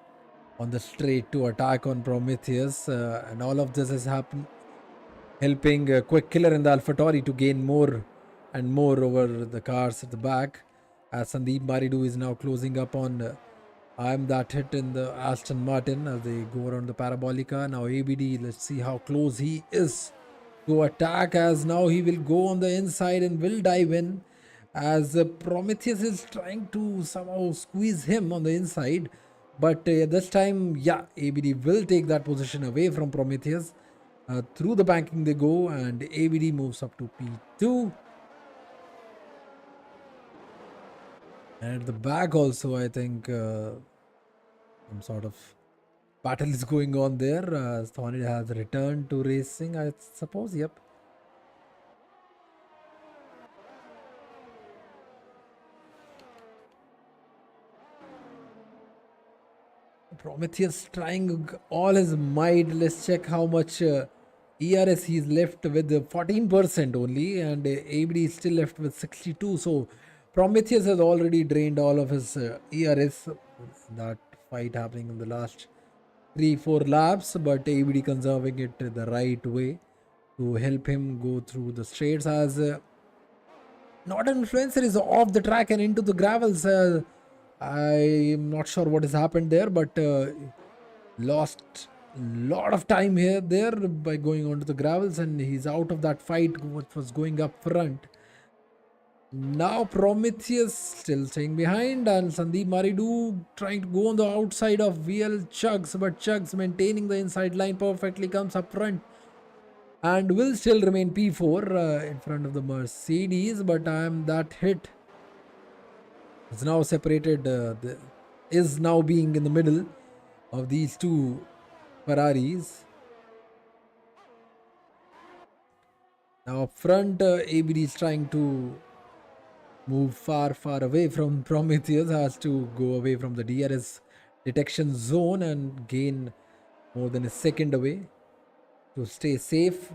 A: on the straight to attack on Prometheus, and all of this is helping Quick Killer in the AlphaTauri to gain more and more over the cars at the back, as Sandeep Maridu is now closing up on I'm That Hit in the Aston Martin as they go around the Parabolica. Now ABD, let's see how close he is to attack, as now he will go on the inside and will dive in, as Prometheus is trying to somehow squeeze him on the inside. But this time, yeah, ABD will take that position away from Prometheus. Through the banking they go, and ABD moves up to P2. And at the back also, I think some sort of battle is going on there. Thornid has returned to racing, I suppose. Yep. Prometheus trying all his might. Let's check how much ERS he's left with, 14% only, and ABD is still left with 62. So Prometheus has already drained all of his ERS. That fight happening in the last 3-4 laps, but ABD conserving it the right way to help him go through the straights, as not an Influencer is off the track and into the gravels. I'm not sure what has happened there, but lost lot of time here there by going onto the gravels, and he's out of that fight which was going up front. Now Prometheus still staying behind, and Sandeep Maridu trying to go on the outside of VL Chugs, but Chugs maintaining the inside line perfectly, comes up front and will still remain P4 in front of the Mercedes. But that hit is now separated, is now being in the middle of these two Ferraris. Now up front, ABD is trying to move far away from Prometheus, has to go away from the DRS detection zone and gain more than a second away to stay safe.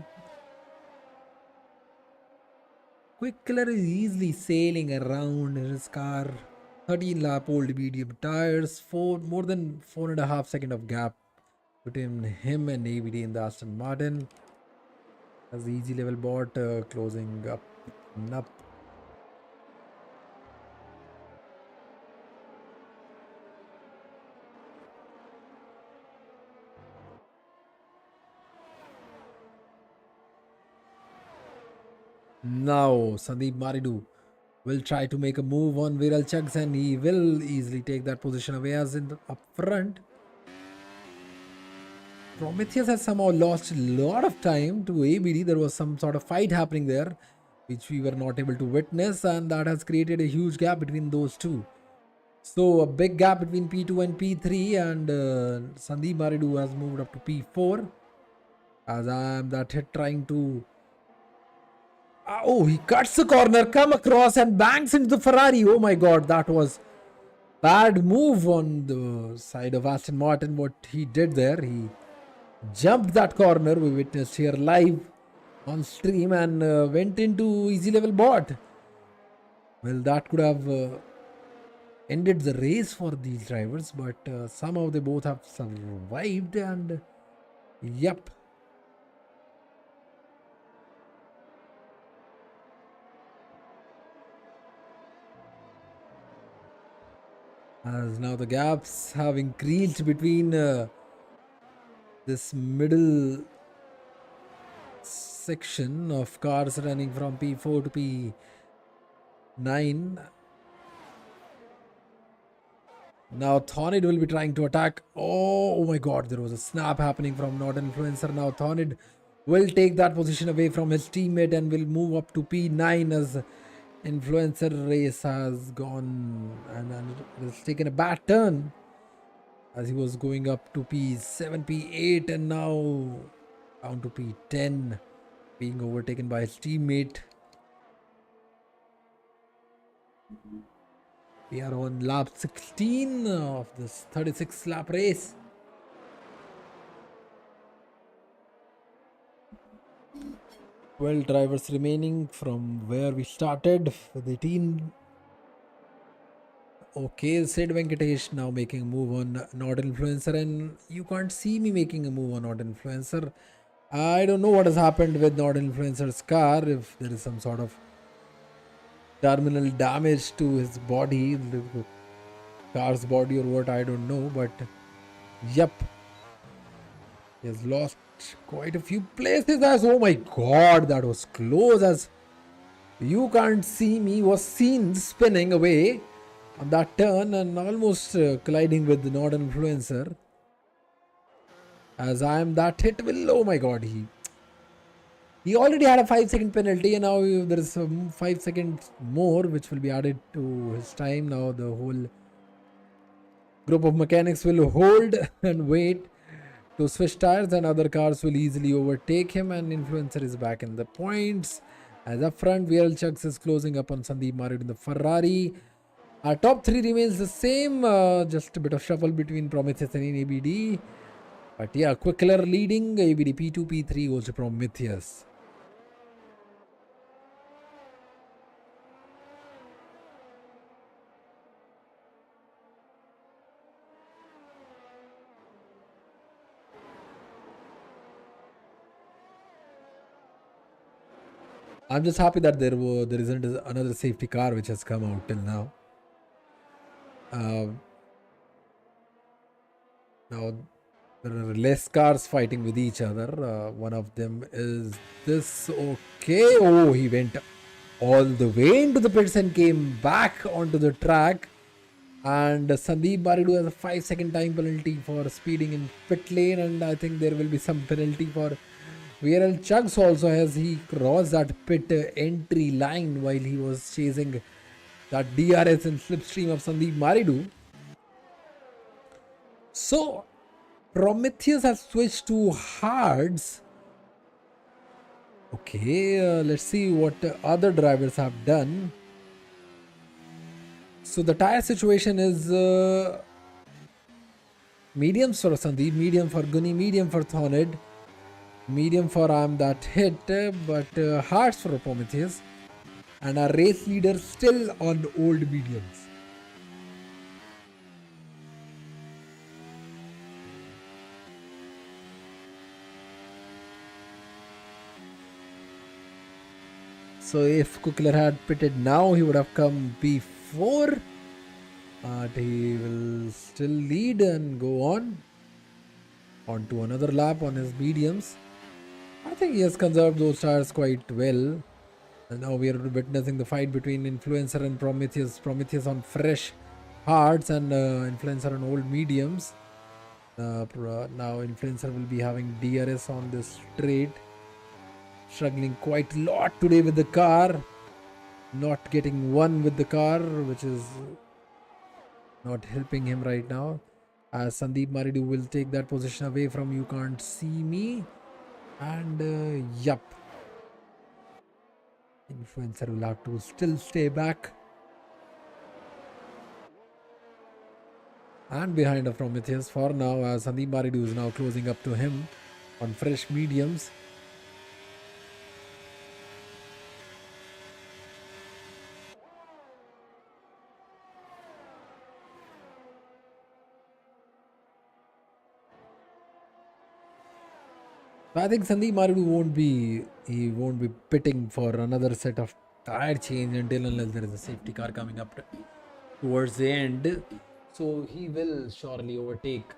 A: Quick Killer is easily sailing around in his car. 13 lap old medium tires, more than 4.5 seconds of gap between him and ABD in the Aston Martin. As the easy level bot closing up and up. Now Sandeep Maridu will try to make a move on Viral Chugs, and he will easily take that position away. As in the up front, Prometheus has somehow lost a lot of time to ABD. There was some sort of fight happening there which we were not able to witness, and that has created a huge gap between those two. So a big gap between P2 and P3, and Sandeep Maridu has moved up to P4. As I am that hit trying to... oh, he cuts the corner, come across and bangs into the Ferrari. Oh my god, that was bad move on the side of Aston Martin. What he did there, he jumped that corner. We witnessed here live on stream, and went into easy level bot. Well, that could have ended the race for these drivers, but somehow they both have survived, and yep. As now the gaps have increased between this middle section of cars running from P4 to P9. Now Thornid will be trying to attack. Oh my god, there was a snap happening from Not Influencer. Now Thornid will take that position away from his teammate and will move up to P9 as Influencer race has gone and it has taken a bad turn as he was going up to P7, P8, and now down to P10, being overtaken by his teammate. We are on lap 16 of this 36 lap race. Well, drivers remaining from where we started with 18. Okay, Sid Venkatesh now making a move on Not Influencer, and you can't see me making a move on Not Influencer. I don't know what has happened with Not Influencer's car, if there is some sort of terminal damage to his body, the car's body or what, I don't know, but yep, he has lost quite a few places. As oh my god, that was close. As you can't see me, was seen spinning away on that turn and almost colliding with the Not Influencer. As I am that hit will, oh my god, he already had a 5-second penalty, and now there is 5 seconds more which will be added to his time. Now the whole group of mechanics will hold and wait to switch tires, and other cars will easily overtake him, and Influencer is back in the points. As up front, VL Chugs is closing up on Sandeep Marid in the Ferrari. Our top 3 remains the same, just a bit of shuffle between Prometheus and ABD. But yeah, Quick Killer leading, ABD P2, P3 goes to Prometheus. I'm just happy that there isn't another safety car which has come out till now. Now There are less cars fighting with each other. One of them is this. Okay. Oh, he went all the way into the pits and came back onto the track. And Sandeep Baridu has a 5-second time penalty for speeding in pit lane. And I think there will be some penalty for VRL Chugs also, as he crossed that pit entry line while he was chasing that DRS and slipstream of Sandeep Maridu. So Prometheus has switched to hards. Okay, let's see what other drivers have done. So the tire situation is mediums for Sandeep, medium for Guni, medium for Thornid, medium for I'm that hit, but hards for Prometheus, and our race leader still on old mediums. So if Kukler had pitted now, he would have come before. But he will still lead and go on to another lap on his mediums. I think he has conserved those tires quite well. And now we are witnessing the fight between Influencer and Prometheus. Prometheus on fresh hards and Influencer on old mediums. Now Influencer will be having DRS on this straight. Struggling quite a lot today with the car. Not getting one with the car, which is not helping him right now. As Sandeep Maridu will take that position away from You Can't See Me. And yup. Influencer will have to still stay back. And behind of Prometheus for now, as Sandeep Maridu is now closing up to him on fresh mediums. I think Sandeep Maridu won't be pitting for another set of tire change until unless there is a safety car coming up towards the end. So he will surely overtake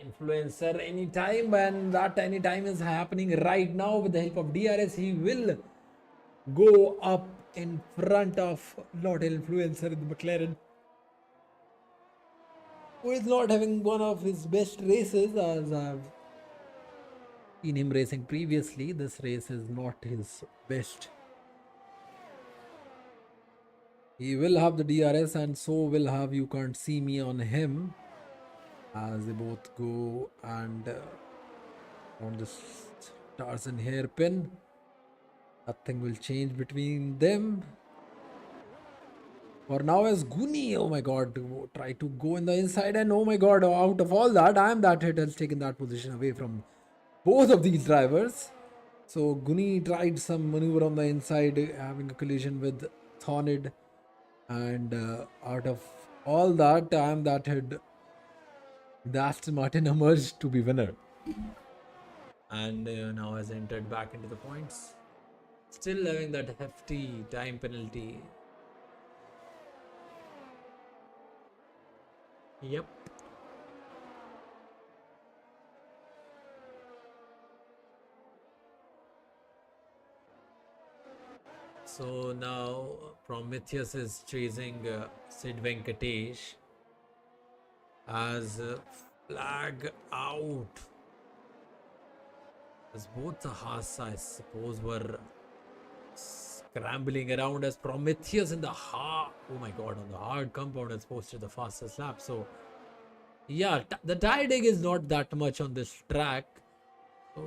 A: Influencer anytime, and that anytime is happening right now with the help of DRS. He will go up in front of not Influencer in the McLaren, who is not having one of his best races, as I've seen him racing previously. This race is not his best. He will have the DRS, and so will have You Can't See Me on him, as they both go and on the stars and hairpin. Nothing will change between them. For now, as Guni, oh my god, try to go in the inside, and oh my god, out of all that, I am that hit has taken that position away from both of these drivers. So Guni tried some maneuver on the inside, having a collision with Thornid, and out of all that, I am that hit. The Aston Martin emerged to be winner, and now has entered back into the points, still having that hefty time penalty. Yep. So now Prometheus is chasing Sid Venkatesh as flag out. As both the Haas, I suppose, were scrambling around, as Prometheus in the hard, oh my god, on the hard compound has posted the fastest lap. So yeah, the tire dig is not that much on this track. So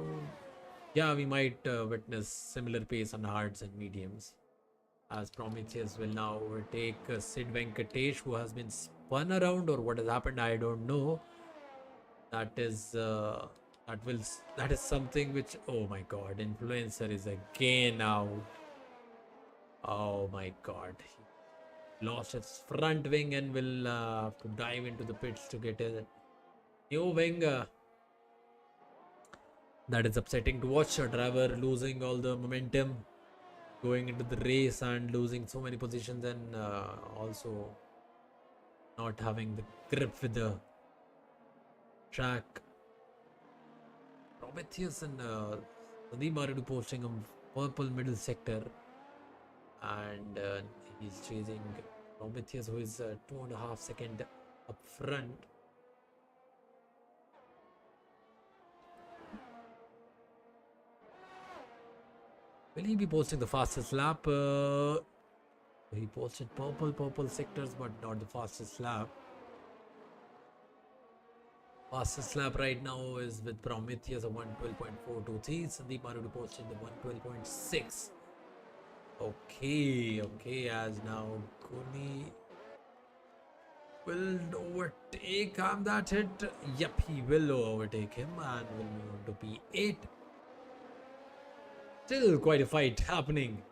A: yeah, we might witness similar pace on hards and mediums, as Prometheus will now overtake Sid Venkatesh, who has been spun around, or what has happened, I don't know. That is something which, oh my god, Influencer is again out. Oh my god, he lost his front wing and will have to dive into the pits to get a new wing. That is upsetting to watch. A driver losing all the momentum going into the race and losing so many positions, and also not having the grip with the track. Prometheus and Sandeep Marudu posting him purple middle sector, and he's chasing Prometheus, who is 2.5 seconds up front. Will he be posting the fastest lap? He posted purple sectors, but not the fastest lap. Fastest lap right now is with Prometheus of 112.423. Sandeep Marudu posted the 112.6. Okay, as now Kuni will overtake him. That hit. Yep, he will overtake him and will move on to P8. Still quite a fight happening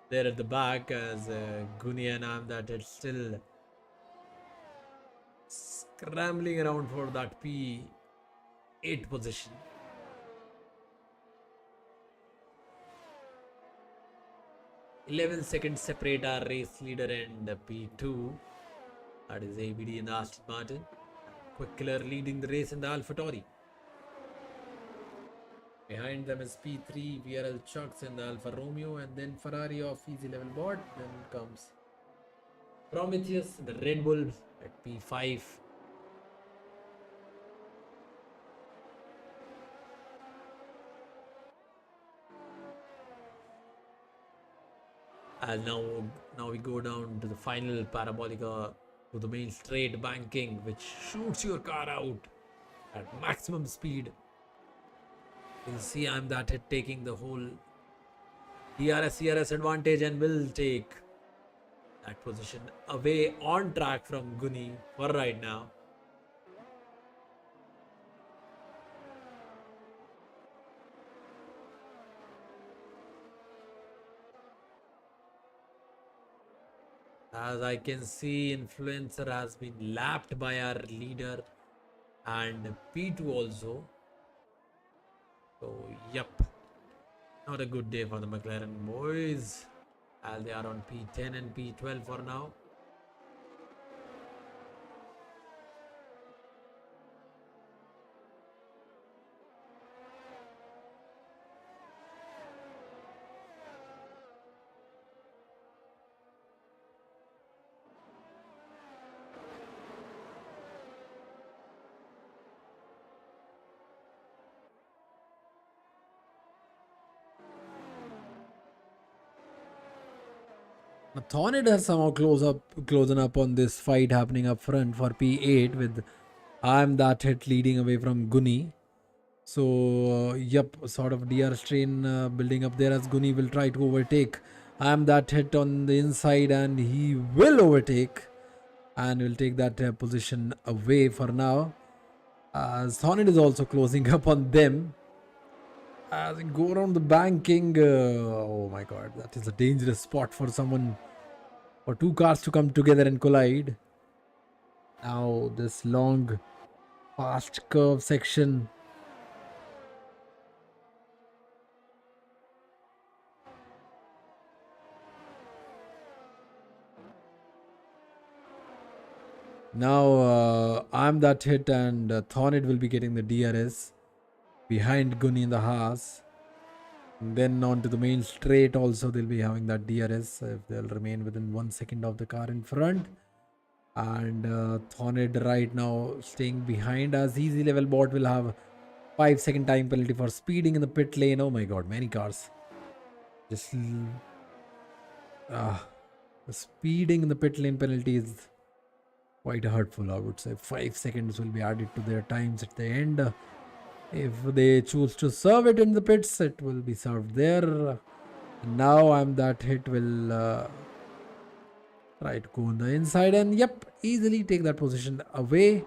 A: there at the back, as Guni and Amdat are still scrambling around for that P8 position. "11 seconds separate our race leader and P2. That is ABD and Aston Martin. Quick Killer leading the race in the AlphaTauri. Behind them is P3, VRL Chucks and the Alfa Romeo, and then Ferrari of easy level board. Then comes Prometheus, the Red Bull at P5. And now we go down to the final parabolica, to the main straight banking, which shoots your car out at maximum speed. You'll see I'm that hit taking the whole DRS advantage and will take that position away on track from Guni for right now. As I can see, Influencer has been lapped by our leader and P2 also. So, yep, not a good day for the McLaren boys, as they are on P10 and P12 for now. Thornid has somehow closing up on this fight happening up front for P8, with I'm that hit leading away from Guni. So yep, sort of DR strain building up there, as Guni will try to overtake. I'm that hit on the inside and he will overtake and will take that position away for now, as Thornid is also closing up on them. As they go around the banking, oh my god, that is a dangerous spot for two cars to come together and collide. Now this long, fast curve section. Now I'm that hit and Thornid will be getting the DRS behind Guni in the Haas. And then on to the main straight also they'll be having that DRS if they'll remain within 1 second of the car in front. And Thornid right now staying behind, as easy level bot will have 5-second time penalty for speeding in the pit lane. Oh my god, many cars. Just the speeding in the pit lane penalty is quite hurtful, I would say. 5 seconds will be added to their times at the end. If they choose to serve it in the pits, it will be served there. Now I'm that hit will try to go on the inside and yep, easily take that position away.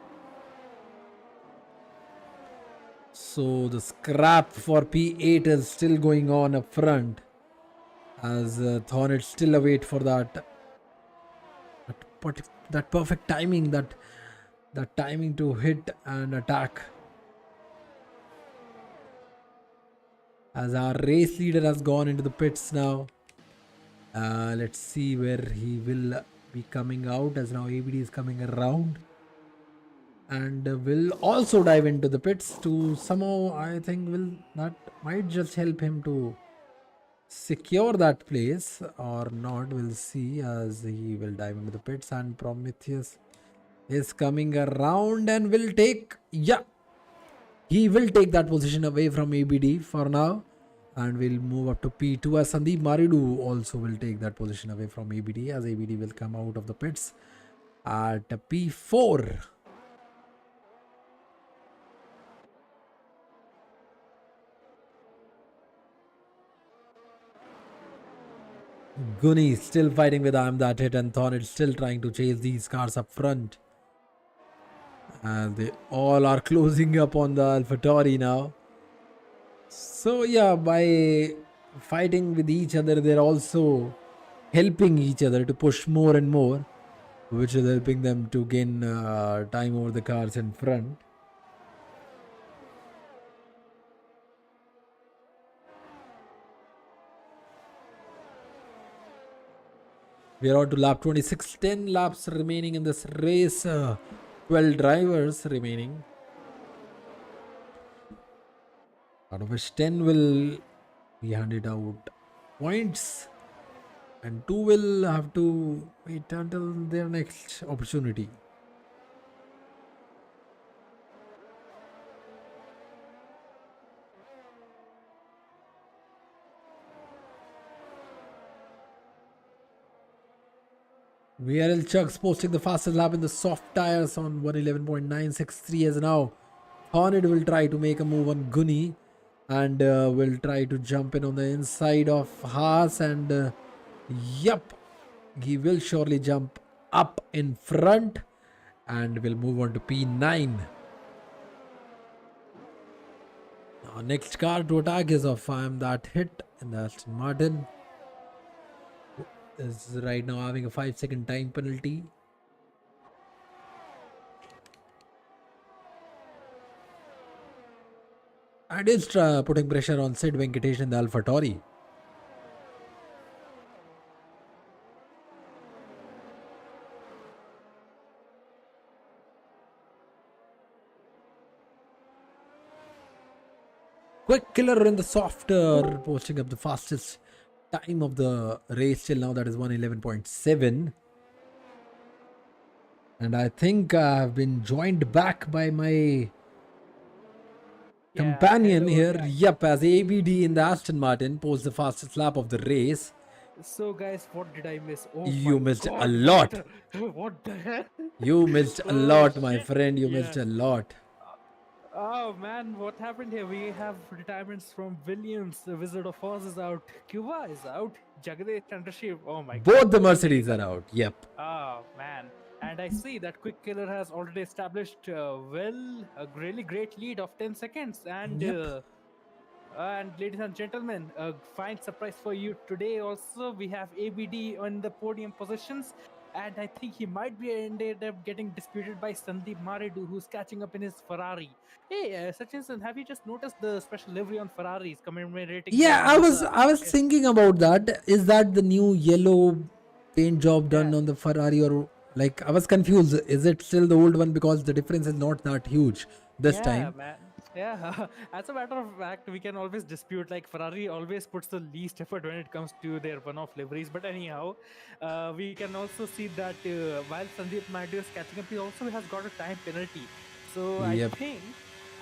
A: So the scrap for P8 is still going on up front, as Thornid still await for that perfect timing, that timing to hit and attack. As our race leader has gone into the pits now. Let's see where he will be coming out, as now ABD is coming around. and will also dive into the pits to somehow, I think, will that might just help him to secure that place or not. We'll see as he will dive into the pits, and Prometheus is coming around and will take, yeah, he will take that position away from ABD for now, and we'll move up to P2 as Sandeep Maridu also will take that position away from ABD as ABD will come out of the pits at P4. Guni still fighting with I'm That Hit, and Thornett still trying to chase these cars up front. And they all are closing up on the AlphaTauri now. So yeah, by fighting with each other, they're also helping each other to push more and more, which is helping them to gain time over the cars in front. We are on to lap 26, 10 laps remaining in this race, 12 drivers remaining, out of which 10 will be handed out points and 2 will have to wait until their next opportunity. VRL Chucks posting the fastest lap in the soft tires on 111.963 as now. Hornet will try to make a move on Guni and will try to jump in on the inside of Haas, and yup, he will surely jump up in front and will move on to P9. Now, next car to attack is of I'm That Hit, and that's Martin. Is right now having a 5-second time penalty. And is putting pressure on Sid Venkatesh in the AlphaTauri. Quick Killer in the softer, posting up the fastest time of the race till now, that is 111.7. And I think I've been joined back by my companion here.
B: Guys.
A: Yep, as ABD in the Aston Martin posts the fastest lap of the race.
B: So guys, what did I miss? Oh
A: You
B: my
A: missed
B: God,
A: a lot.
B: What the hell?
A: You missed a
B: Oh,
A: lot, my
B: shit.
A: friend. You
B: Yeah.
A: missed a lot.
B: Oh man, what happened here? We have retirements from Williams, the Wizard of Oz is out, Cuba is out, Jagadish Chandrashif. Oh my
A: Both
B: God.
A: the Mercedes are out. Yep.
B: Oh man. And I see that Quick Killer has already established, a really great lead of 10 seconds.
A: Yep.
B: And ladies and gentlemen, a fine surprise for you today. Also, we have ABD on the podium positions, and I think he might be ended up getting disputed by Sandeep Maridu, who's catching up in his Ferrari. Hey, Sachin, have you just noticed the special livery on Ferraris commemorating their
A: Yeah, I was
B: Monza?
A: I was thinking about that. Is that the new yellow paint job done
B: Yeah.
A: on the Ferrari, or like I was confused? Is it still the old one because the difference is not that huge this
B: Yeah,
A: time?
B: man. Yeah, as a matter of fact, we can always dispute. Like Ferrari always puts the least effort when it comes to their one-off liveries. But anyhow, we can also see that while Sandeep Madu is catching up, he also has got a time penalty. So
A: Yep.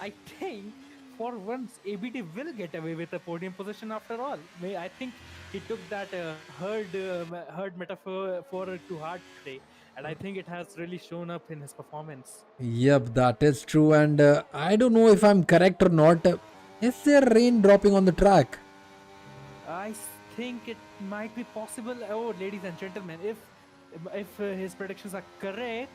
B: I think for once ABD will get away with a podium position after all. I think he took that herd metaphor for too hard today, and I think it has really shown up in his performance.
A: Yep, that is true. And I don't know if I'm correct or not. Is there rain dropping on the track?
B: Think it might be possible. Oh, ladies and gentlemen, if his predictions are correct,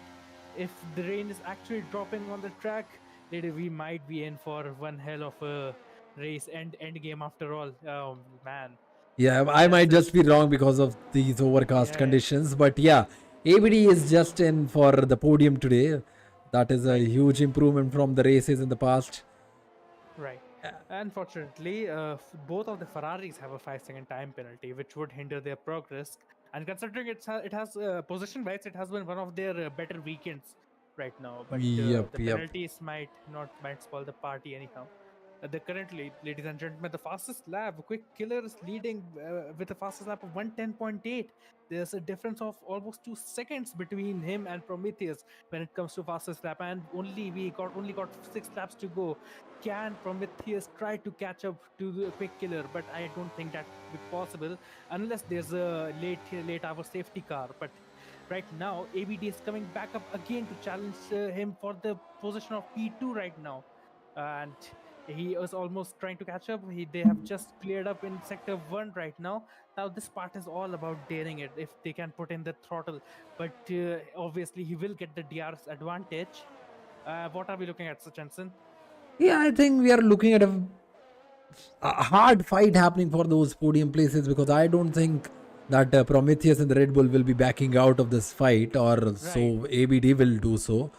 B: if the rain is actually dropping on the track, we might be in for one hell of a race and end game after all. Oh man,
A: Yeah, I
B: that's
A: might just be wrong because of these overcast
B: yeah,
A: conditions. But yeah, ABD is just in for the podium today. That is a
B: right,
A: huge improvement from the races in the past.
B: right. Unfortunately, both of the Ferraris have a 5-second time penalty, which would hinder their progress. And considering it has position wise, it has been one of their better weekends. right now, but
A: Yep,
B: the
A: yep.
B: penalties might spoil the party anyhow. Currently, ladies and gentlemen, the fastest lap, Quick Killer is leading with a fastest lap of 110.8. There's a difference of almost 2 seconds between him and Prometheus when it comes to fastest lap, and only got 6 laps to go. Can Prometheus try to catch up to the Quick Killer? But I don't think that would be possible unless there's a late hour safety car. But right now, ABD is coming back up again to challenge him for the position of P2 right now. And he is almost trying to catch up. They have just cleared up in sector 1 right now. Now, this part is all about daring it if they can put in the throttle. But obviously, he will get the DRS advantage. What are we looking at, Sachinson?
A: Yeah, I think we are looking at a hard fight happening for those podium places because I don't think that Prometheus and the Red Bull will be backing out of this fight, or
B: Right.
A: so ABD will do so,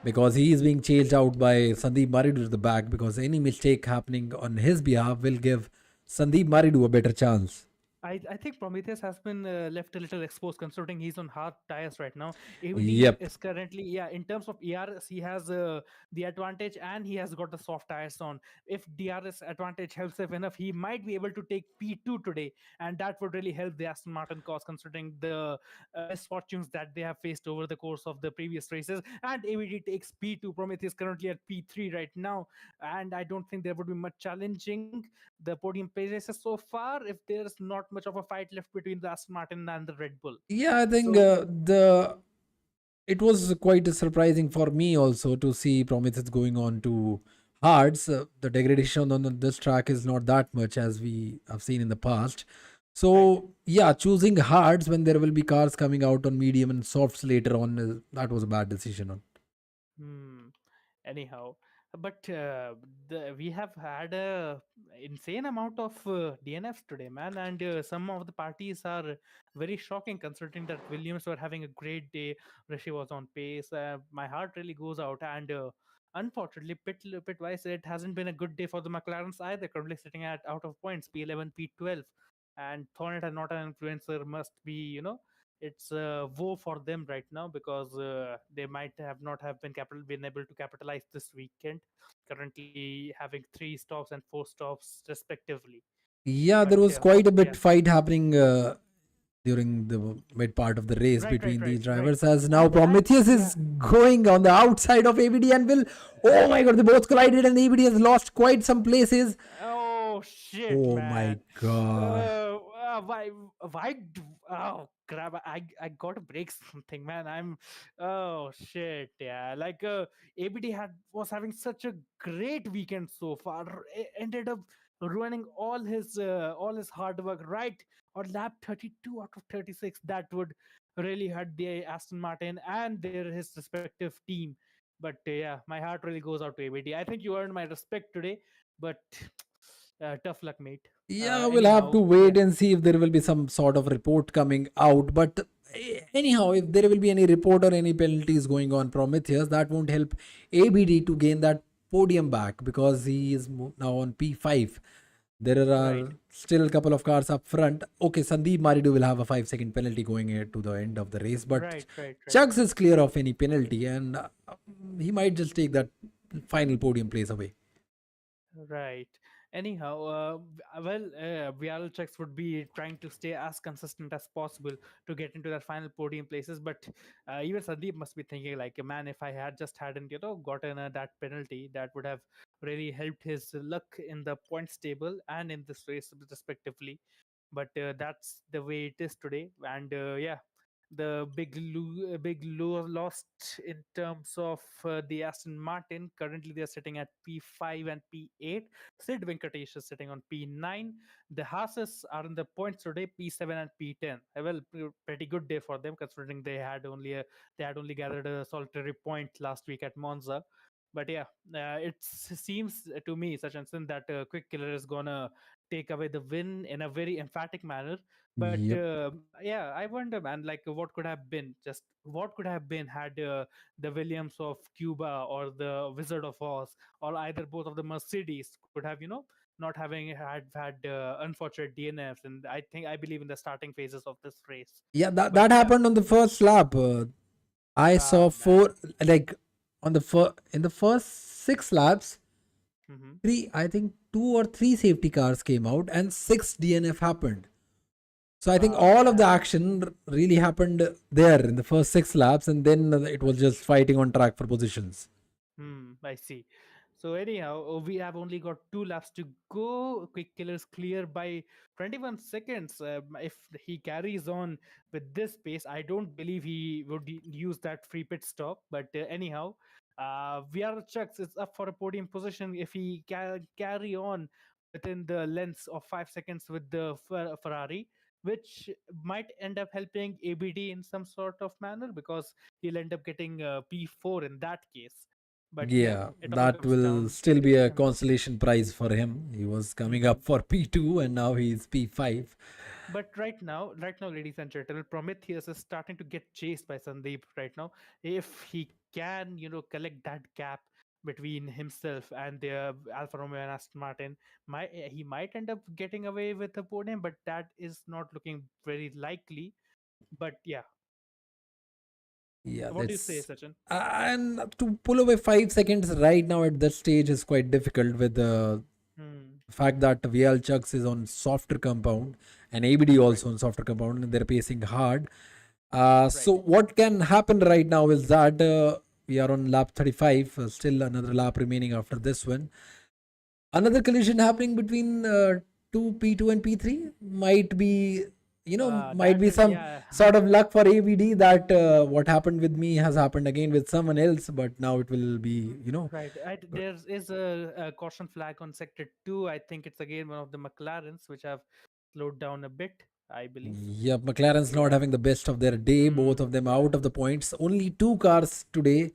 A: because he is being chased out by Sandeep Maridu to the back, because any mistake happening on his behalf will give Sandeep Maridu a better chance.
B: I think Prometheus has been left a little exposed considering he's on hard tires right now. AVD
A: Yep.
B: is currently, yeah, in terms of ERS, he has the advantage and he has got the soft tires on. If DRS advantage helps him enough, he might be able to take P2 today, and that would really help the Aston Martin cause considering the misfortunes that they have faced over the course of the previous races. And AVD takes P2. Prometheus currently at P3 right now, and I don't think there would be much challenging the podium places so far if there's not much of a fight left between the Aston Martin and the Red Bull.
A: Yeah, I think
B: So,
A: the it was quite surprising for me also to see Prometheus going on to hards. The degradation on this track is not that much as we have seen in the past.
B: right.
A: So yeah, choosing hards when there will be cars coming out on medium and softs later on, that was a bad decision. On
B: Hmm. Anyhow, but we have had a insane amount of DNFs today, man, and some of the parties are very shocking considering that Williams were having a great day. Rishi was on pace. My heart really goes out, and unfortunately, pit wise, it hasn't been a good day for the McLarens either. Currently sitting at out of points, P11, P12, and Thornet are not an influencer. Must be, it's a woe for them right now because they might have not have been able to capitalize this weekend, currently having 3 stops and 4 stops respectively.
A: yeah,
B: But
A: there was quite a
B: yeah,
A: bit fight happening during the mid part of the race between these
B: right.
A: drivers, as now
B: And
A: Prometheus
B: yeah.
A: is going on the outside of ABD and will, oh my god, they both collided and ABD has lost quite some places.
B: Oh shit,
A: Oh my
B: man.
A: god.
B: Why? Oh crap! I got to break something, man. Oh shit, yeah. Like ABD was having such a great weekend so far. Ended up ruining all his hard work right on lap 32 out of 36. That would really hurt the Aston Martin and his respective team. But yeah, my heart really goes out to ABD. I think you earned my respect today, but tough luck, mate.
A: Yeah, we'll have to
B: Anyhow,
A: wait
B: yeah,
A: and see if there will be some sort of report coming out. But anyhow, if there will be any report or any penalties going on Prometheus, that won't help ABD to gain that podium back, because he is now on P5. There
B: right,
A: are still a couple of cars up front. Okay, Sandeep Maridu will have a 5-second penalty going to the end of the race, but
B: right.
A: Chugs is clear of any penalty, and he might just take that final podium place away.
B: Right. Anyhow, VRL checks would be trying to stay as consistent as possible to get into their final podium places. But even Sandeep must be thinking like, man, if I had just hadn't gotten that penalty, that would have really helped his luck in the points table and in this race respectively. But that's the way it is today, and yeah, the lost in terms of the Aston Martin. Currently, they are sitting at P5 and P8. Sid Venkatesh is sitting on P9. The Haas's are in the points today, P7 and P10. Well, pretty good day for them considering they had only gathered a solitary point last week at Monza. But yeah, it seems to me, Sachin, that Quick Killer is gonna take away the win in a very emphatic manner. But
A: Yep.
B: yeah, I wonder, man, like what could have been had the Williams of Cuba or the Wizard of Oz or either both of the Mercedes could have, not having had unfortunate DNFs. And I believe in the starting phases of this race.
A: Yeah, that
B: But
A: that
B: yeah,
A: happened on the first lap. I
B: Ah,
A: saw
B: man.
A: four, like on the in the first six laps,
B: Hmm.
A: three, I think two or three safety cars came out and six DNF happened. So I think
B: Ah,
A: all of the
B: man.
A: action really happened there in the first six laps, and then it was just fighting on track for positions.
B: I see. So anyhow, we have only got 2 laps to go. Quick Killer's clear by 21 seconds. If he carries on with this pace, I don't believe he would use that free pit stop. But anyhow, VR Chucks is up for a podium position if he can carry on within the lengths of 5 seconds with the Ferrari, which might end up helping ABD in some sort of manner because he'll end up getting P4 in that case. But yeah,
A: Yeah,
B: it all
A: that
B: comes
A: will
B: down to
A: still be a
B: him.
A: consolation prize for him. He was coming
B: Mhm.
A: up for P2 and now he's P5.
B: But right now, ladies and gentlemen, Prometheus is starting to get chased by Sandeep right now. If he can, collect that gap between himself and the Alfa Romeo and Aston Martin, he might end up getting away with the podium, but that is not looking very likely. But yeah,
A: Yeah,
B: what do you say,
A: that's.
B: Sachin?
A: And to pull away 5 seconds right now at that stage is quite difficult with the
B: Hmm.
A: fact that VL Chucks is on softer compound and ABD
B: Right,
A: also on softer compound and they're pacing hard. So
B: right.
A: what can happen right now is that we are on lap 35, still another lap remaining after this one. Another collision happening between two P2 and P3 might be, might
B: That
A: be some
B: yeah.
A: sort of luck for ABD that what happened with me has happened again with someone else, but now it will be,
B: Right. There is a caution flag on sector 2. I think it's again one of the McLarens which have slowed down a bit, I believe.
A: yeah, McLaren's not
B: Yeah.
A: having the best of their day. Both of them
B: Yeah.
A: out of the points. Only two cars today,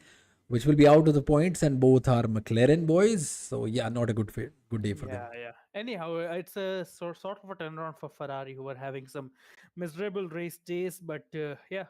A: which will be out of the points, and both are McLaren boys. So yeah, not a good day for them.
B: Yeah. Anyhow, it's a sort of a turnaround for Ferrari, who are having some miserable race days. But yeah,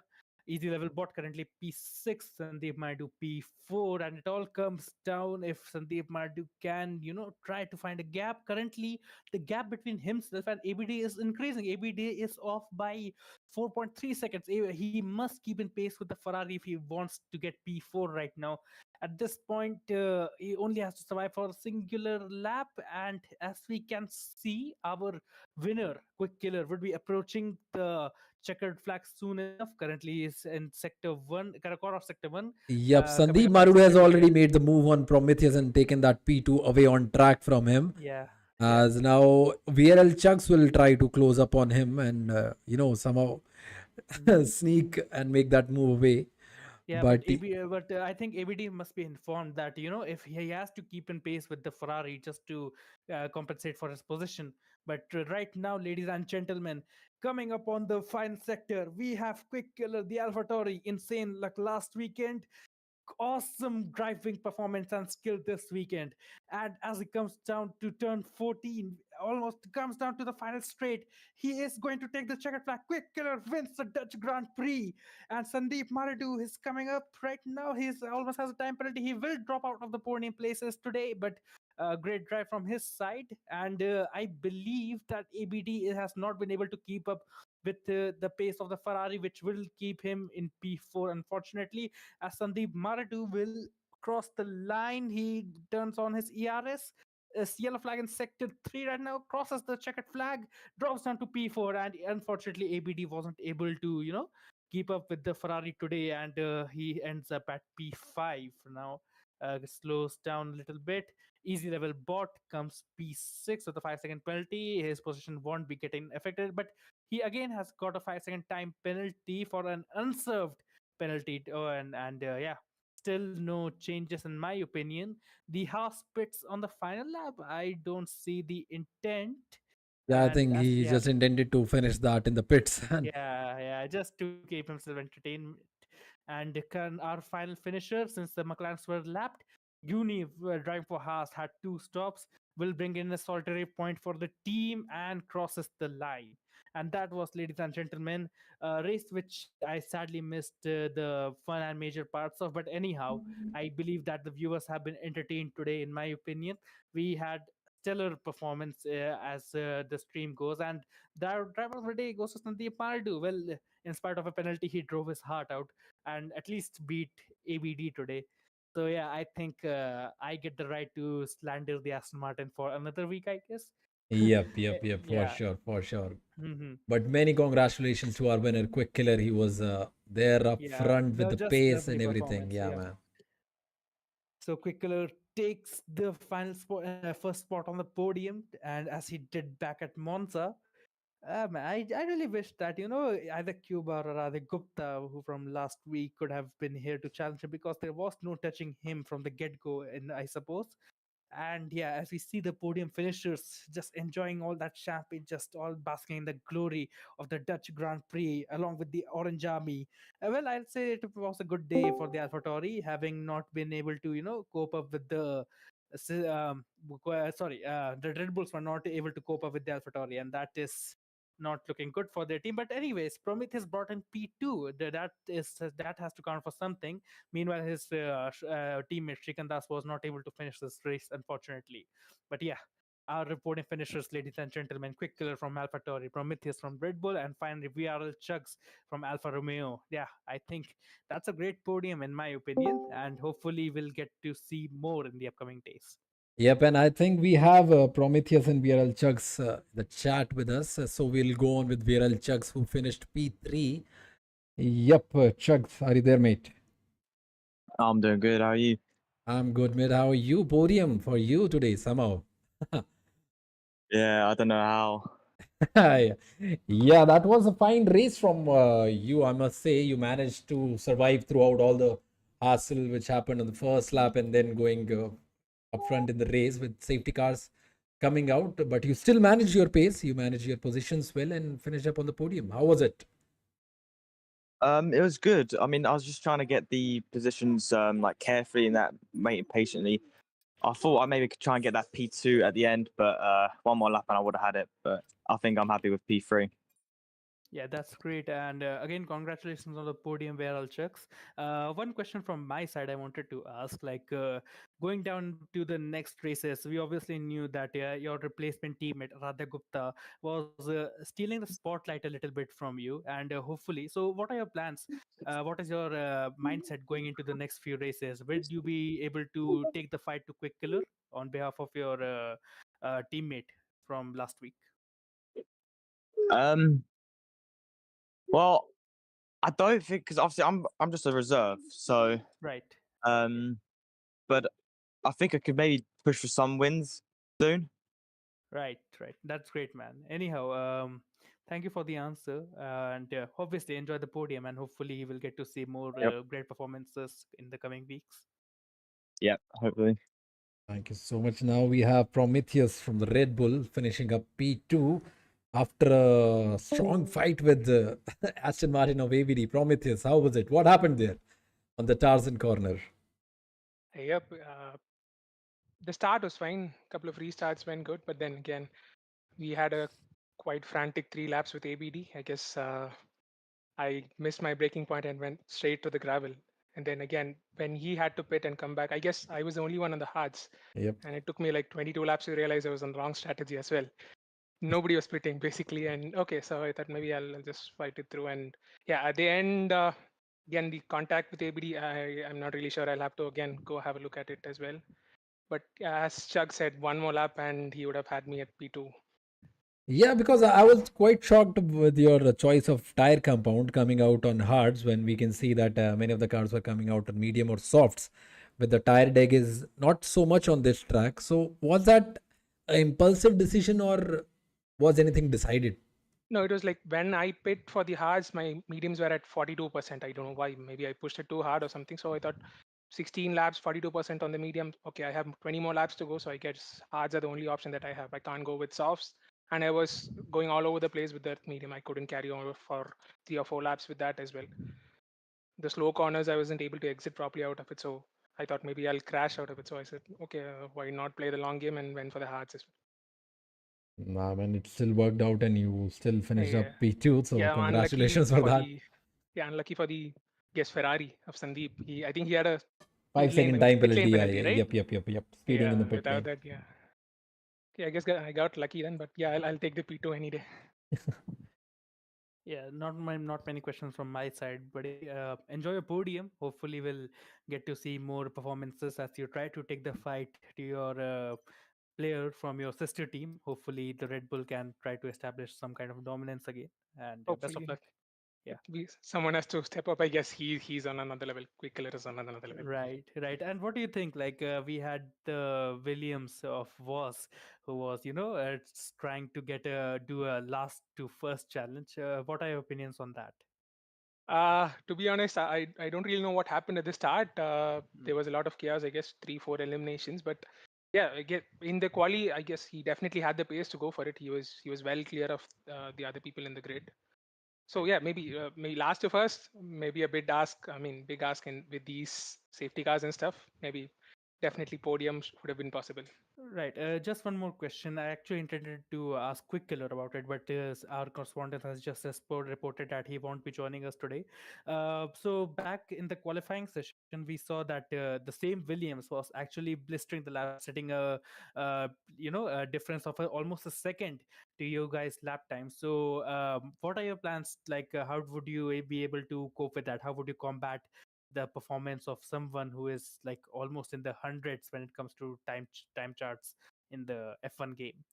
B: easy level bot currently P6, Sandeep Maidu P4, and it all comes down if Sandeep Maidu can, try to find a gap. Currently, the gap between himself and ABD is increasing. ABD is off by 4.3 seconds. He must keep in pace with the Ferrari if he wants to get P4 right now. At this point, he only has to survive for a singular lap, and as we can see, our winner, Quick Killer, would be approaching the checkered flag soon enough. Currently, is in sector one, corner of sector one,
A: Yep,
B: coming
A: Sandeep
B: up to
A: Marudu has
B: sector two
A: already
B: again.
A: made the move on Prometheus and taken that P2 away on track from him.
B: Yeah, yeah.
A: As now VRL Chucks will try to close up on him and somehow
B: Mhm.
A: sneak and make that move away.
B: Yeah, but
A: But
B: I think ABD must be informed that if he has to keep in pace with the Ferrari just to compensate for his position. But right now, ladies and gentlemen, coming up on the final sector, we have Quick Killer, the AlphaTauri, insane like last weekend, awesome driving performance and skill this weekend. And as it comes down to turn 14, almost comes down to the final straight, he is going to take the checkered flag. Quick Killer wins the Dutch Grand Prix. And Sandeep Maridu is coming up right now. He's almost has a time penalty. He will drop out of the podium places today, but great drive from his side. And I believe that ABD has not been able to keep up with the pace of the Ferrari, which will keep him in P4, unfortunately, as Sandeep Maradu will cross the line. He turns on his ERS. Yellow flag in sector 3 right now, crosses the checkered flag, drops down to P4, and unfortunately, ABD wasn't able to, keep up with the Ferrari today, and he ends up at P5 now. Slows down a little bit. Easy level bot comes P6 with a 5-second penalty. His position won't be getting affected, but he again has got a 5-second time penalty for an unserved penalty. Oh, and yeah, still no changes in my opinion. The Haas pits on the final lap. I don't see the intent,
A: yeah, I
B: and
A: think
B: as
A: he
B: yeah,
A: just intended to finish that in the pits. And
B: yeah, just to keep himself entertained. And our final finisher, since the McLarens were lapped, Uni driving for Haas had 2 stops, will bring in a solitary point for the team and crosses the line. And that was, ladies and gentlemen, a race which I sadly missed the fun and major parts of. But anyhow, I believe that the viewers have been entertained today, in my opinion. We had stellar performance as the stream goes. And the driver of the day goes to Sandeep Mardu. Well, in spite of a penalty, he drove his heart out and at least beat ABD today. So yeah, I think I get the right to slander the Aston Martin for another week, I guess.
A: Yep, yep, yep, for
B: Yeah.
A: sure, for sure.
B: Hmm.
A: But many congratulations to our winner, Quick Killer. He was there up
B: Yeah,
A: front with the
B: just
A: pace
B: lovely
A: and everything.
B: performance.
A: Yeah,
B: Yeah.
A: man.
B: So Quickler takes the first spot on the podium, and as he did back at Monza, man, I really wish that either Cuba or rather Gupta, who from last week could have been here to challenge him, because there was no touching him from the get go, and I suppose. And yeah, as we see the podium finishers just enjoying all that champagne, just all basking in the glory of the Dutch Grand Prix along with the Orange Army. Well, I'll say it was a good day for the AlphaTauri, having not been able to cope up with the the Red Bulls were not able to cope up with the AlphaTauri, and that is not looking good for their team. But anyways, Prometheus brought in P2. That has to count for something. Meanwhile, his teammate Srikandas was not able to finish this race, unfortunately. But yeah, our reporting finishers, ladies and gentlemen: Quick Killer from AlphaTauri, Prometheus from Red Bull, and finally VRL Chugs from Alfa Romeo. Yeah, I think that's a great podium in my opinion, and hopefully we'll get to see more in the upcoming days.
A: Yep, and I think we have Prometheus and VRL Chugs the chat with us. So we'll go on with VRL Chugs who finished P3. Yep, Chugs, are you there, mate?
C: I'm doing good. How are you?
A: I'm good, mate. How are you? Podium for you today, somehow.
C: Yeah, I don't know how.
A: Yeah, that was a fine race from you, I must say. You managed to survive throughout all the hassle which happened on the first lap and then going up front in the race with safety cars coming out. But you still managed your pace, you managed your positions well and finished up on the podium. How was it?
C: It was good. I mean, I was just trying to get the positions like carefully and that waiting patiently. I thought I maybe could try and get that P2 at the end, but one more lap and I would have had it. But I think I'm happy with P3.
B: Yeah, that's great. And again, congratulations on the podium, Viral Chucks. One question from my side I wanted to ask, like going down to the next races, we obviously knew that your replacement teammate, Radha Gupta, was stealing the spotlight a little bit from you. And hopefully, so what are your plans? What is your mindset going into the next few races? Will you be able to take the fight to Quick Killer on behalf of your teammate from last week?
C: Um, well, I don't think because obviously I'm just a reserve, so
B: Right.
C: um, but I think I could maybe push for some wins soon.
B: Right, right. That's great, man. Anyhow, thank you for the answer, and obviously enjoy the podium, and hopefully we will get to see more
C: Yep.
B: great performances in the coming weeks.
C: Yep. Hopefully.
A: Thank you so much. Now we have Prometheus from the Red Bull finishing up P2 after a strong fight with Aston Martin of ABD. Prometheus, how was it? What happened there on the Tarzan corner?
D: Yep. The start was fine. A couple of restarts went good, but then again, we had a quite frantic 3 laps with ABD. I guess I missed my braking point and went straight to the gravel. And then again, when he had to pit and come back, I guess I was the only one on the hards.
A: Yep.
D: And it took me like 22 laps to realize I was on the wrong strategy as well. Nobody was pitting basically. And okay, so I thought maybe I'll just fight it through. And yeah, at the end, again, the contact with ABD, I'm not really sure. I'll have to again go have a look at it as well. But as Chuck said, one more lap and he would have had me at P2.
A: Yeah, because I was quite shocked with your choice of tire compound coming out on hards when we can see that many of the cars were coming out on medium or softs, with the tire deck is not so much on this track. So was that an impulsive decision or was anything decided?
D: No, it was like when I pit for the hards, my mediums were at 42%. I don't know why. Maybe I pushed it too hard or something. So I thought 16 laps, 42% on the medium. Okay, I have 20 more laps to go. So I guess hards are the only option that I have. I can't go with softs. And I was going all over the place with that medium. I couldn't carry on for 3 or 4 laps with that as well. The slow corners, I wasn't able to exit properly out of it. So I thought maybe I'll crash out of it. So I said, okay, why not play the long game and went for the hards as
A: Nah, man, it still worked out and you still
D: well.
A: finished
D: Yeah,
A: up P2. So
D: yeah, unlucky
A: congratulations for
D: for
A: that.
D: the unlucky for the guess Ferrari of Sandeep. I think he had a
A: 5 second
D: lane
A: time
D: pit lane
A: penalty. Yeah,
D: penalty,
A: yeah,
D: right?
A: yep. Speeding in
D: Yeah,
A: the pit
D: without
A: lane.
D: that, yeah. Okay, I guess I got lucky then, but yeah, I'll take the P2 any day.
B: Yeah, not many questions from my side, buddy. Enjoy your podium. Hopefully, we'll get to see more performances as you try to take the fight to your player from your sister team. Hopefully, the Red Bull can try to establish some kind of dominance again. And best of
D: Hopefully,
B: luck. Yeah.
D: but someone has to step up. I guess he's on another level. Quick Killer is on another level.
B: Right, right. And what do you think? Like, we had the Williams of Voss, who was, trying to get do a last to first challenge. What are your opinions on that?
D: To be honest, I don't really know what happened at the start.
B: Mm.
D: There was a lot of chaos. I guess 3 4 eliminations, but yeah, I get in the quali. I guess he definitely had the pace to go for it. He was well clear of the other people in the grid. So
B: Right.
D: yeah, maybe last to first, maybe a big ask. I mean, big ask in with these safety cars and stuff. Maybe definitely podiums would have been possible.
B: Right. Just one more question. I actually intended to ask Quick Killer about it, but our correspondent has just reported that he won't be joining us today. So back in the qualifying session, we saw that the same Williams was actually blistering the lap, setting a difference of almost a second to you guys' lap time. So, what are your plans? Like, how would you be able to cope with that? How would you combat the performance of someone who is like almost in the hundreds when it comes to time charts in the F1 game?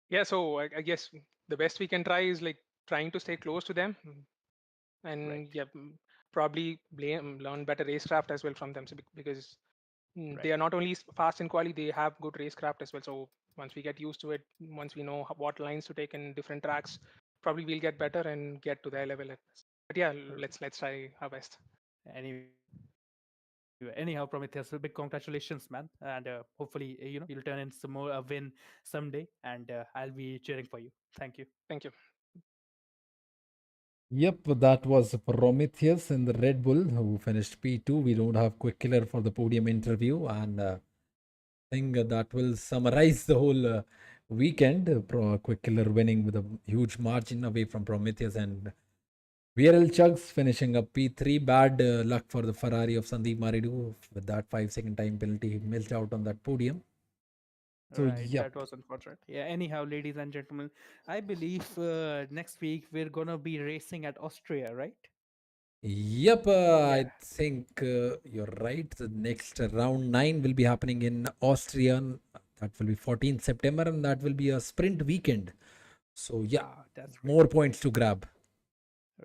D: Yeah, so I guess the best we can try is like trying to stay close to them, and
B: Right,
D: yeah, probably learn better racecraft as well from them. So because they
B: right.
D: are not only fast in quali, they have good racecraft as well. So once we get used to it, once we know what lines to take in different tracks, probably we'll get better and get to their level. But yeah, let's try our best.
B: Anyway, anyhow, Prometheus, a big congratulations, man, and hopefully, you'll turn in some more a win someday, and I'll be cheering for you. Thank you.
D: Thank you.
A: Yep, that was Prometheus in the Red Bull who finished P2. We don't have Quick Killer for the podium interview, and I think that will summarize the whole weekend. Quick Killer winning with a huge margin away from Prometheus, and VRL Chugs finishing up P3. Bad luck for the Ferrari of Sandeep Maridu with that 5 second time penalty. He missed out on that podium. So,
B: Right,
A: yep.
B: that was unfortunate. Yeah, anyhow, ladies and gentlemen, I believe next week we're gonna be racing at Austria, right?
A: Yep,
B: Yeah.
A: I think you're right. The next round 9 will be happening in Austria. That will be 14th September, and that will be a sprint weekend. So, yeah,
B: Ah, that's great.
A: more points to grab.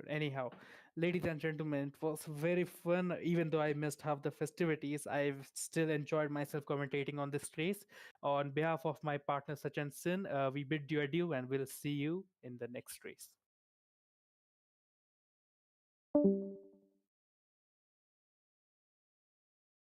B: Anyhow, ladies and gentlemen, it was very fun. Even though I missed half the festivities, I've still enjoyed myself commentating on this race. On behalf of my partner Sachin Sin, we bid you adieu and we'll see you in the next race.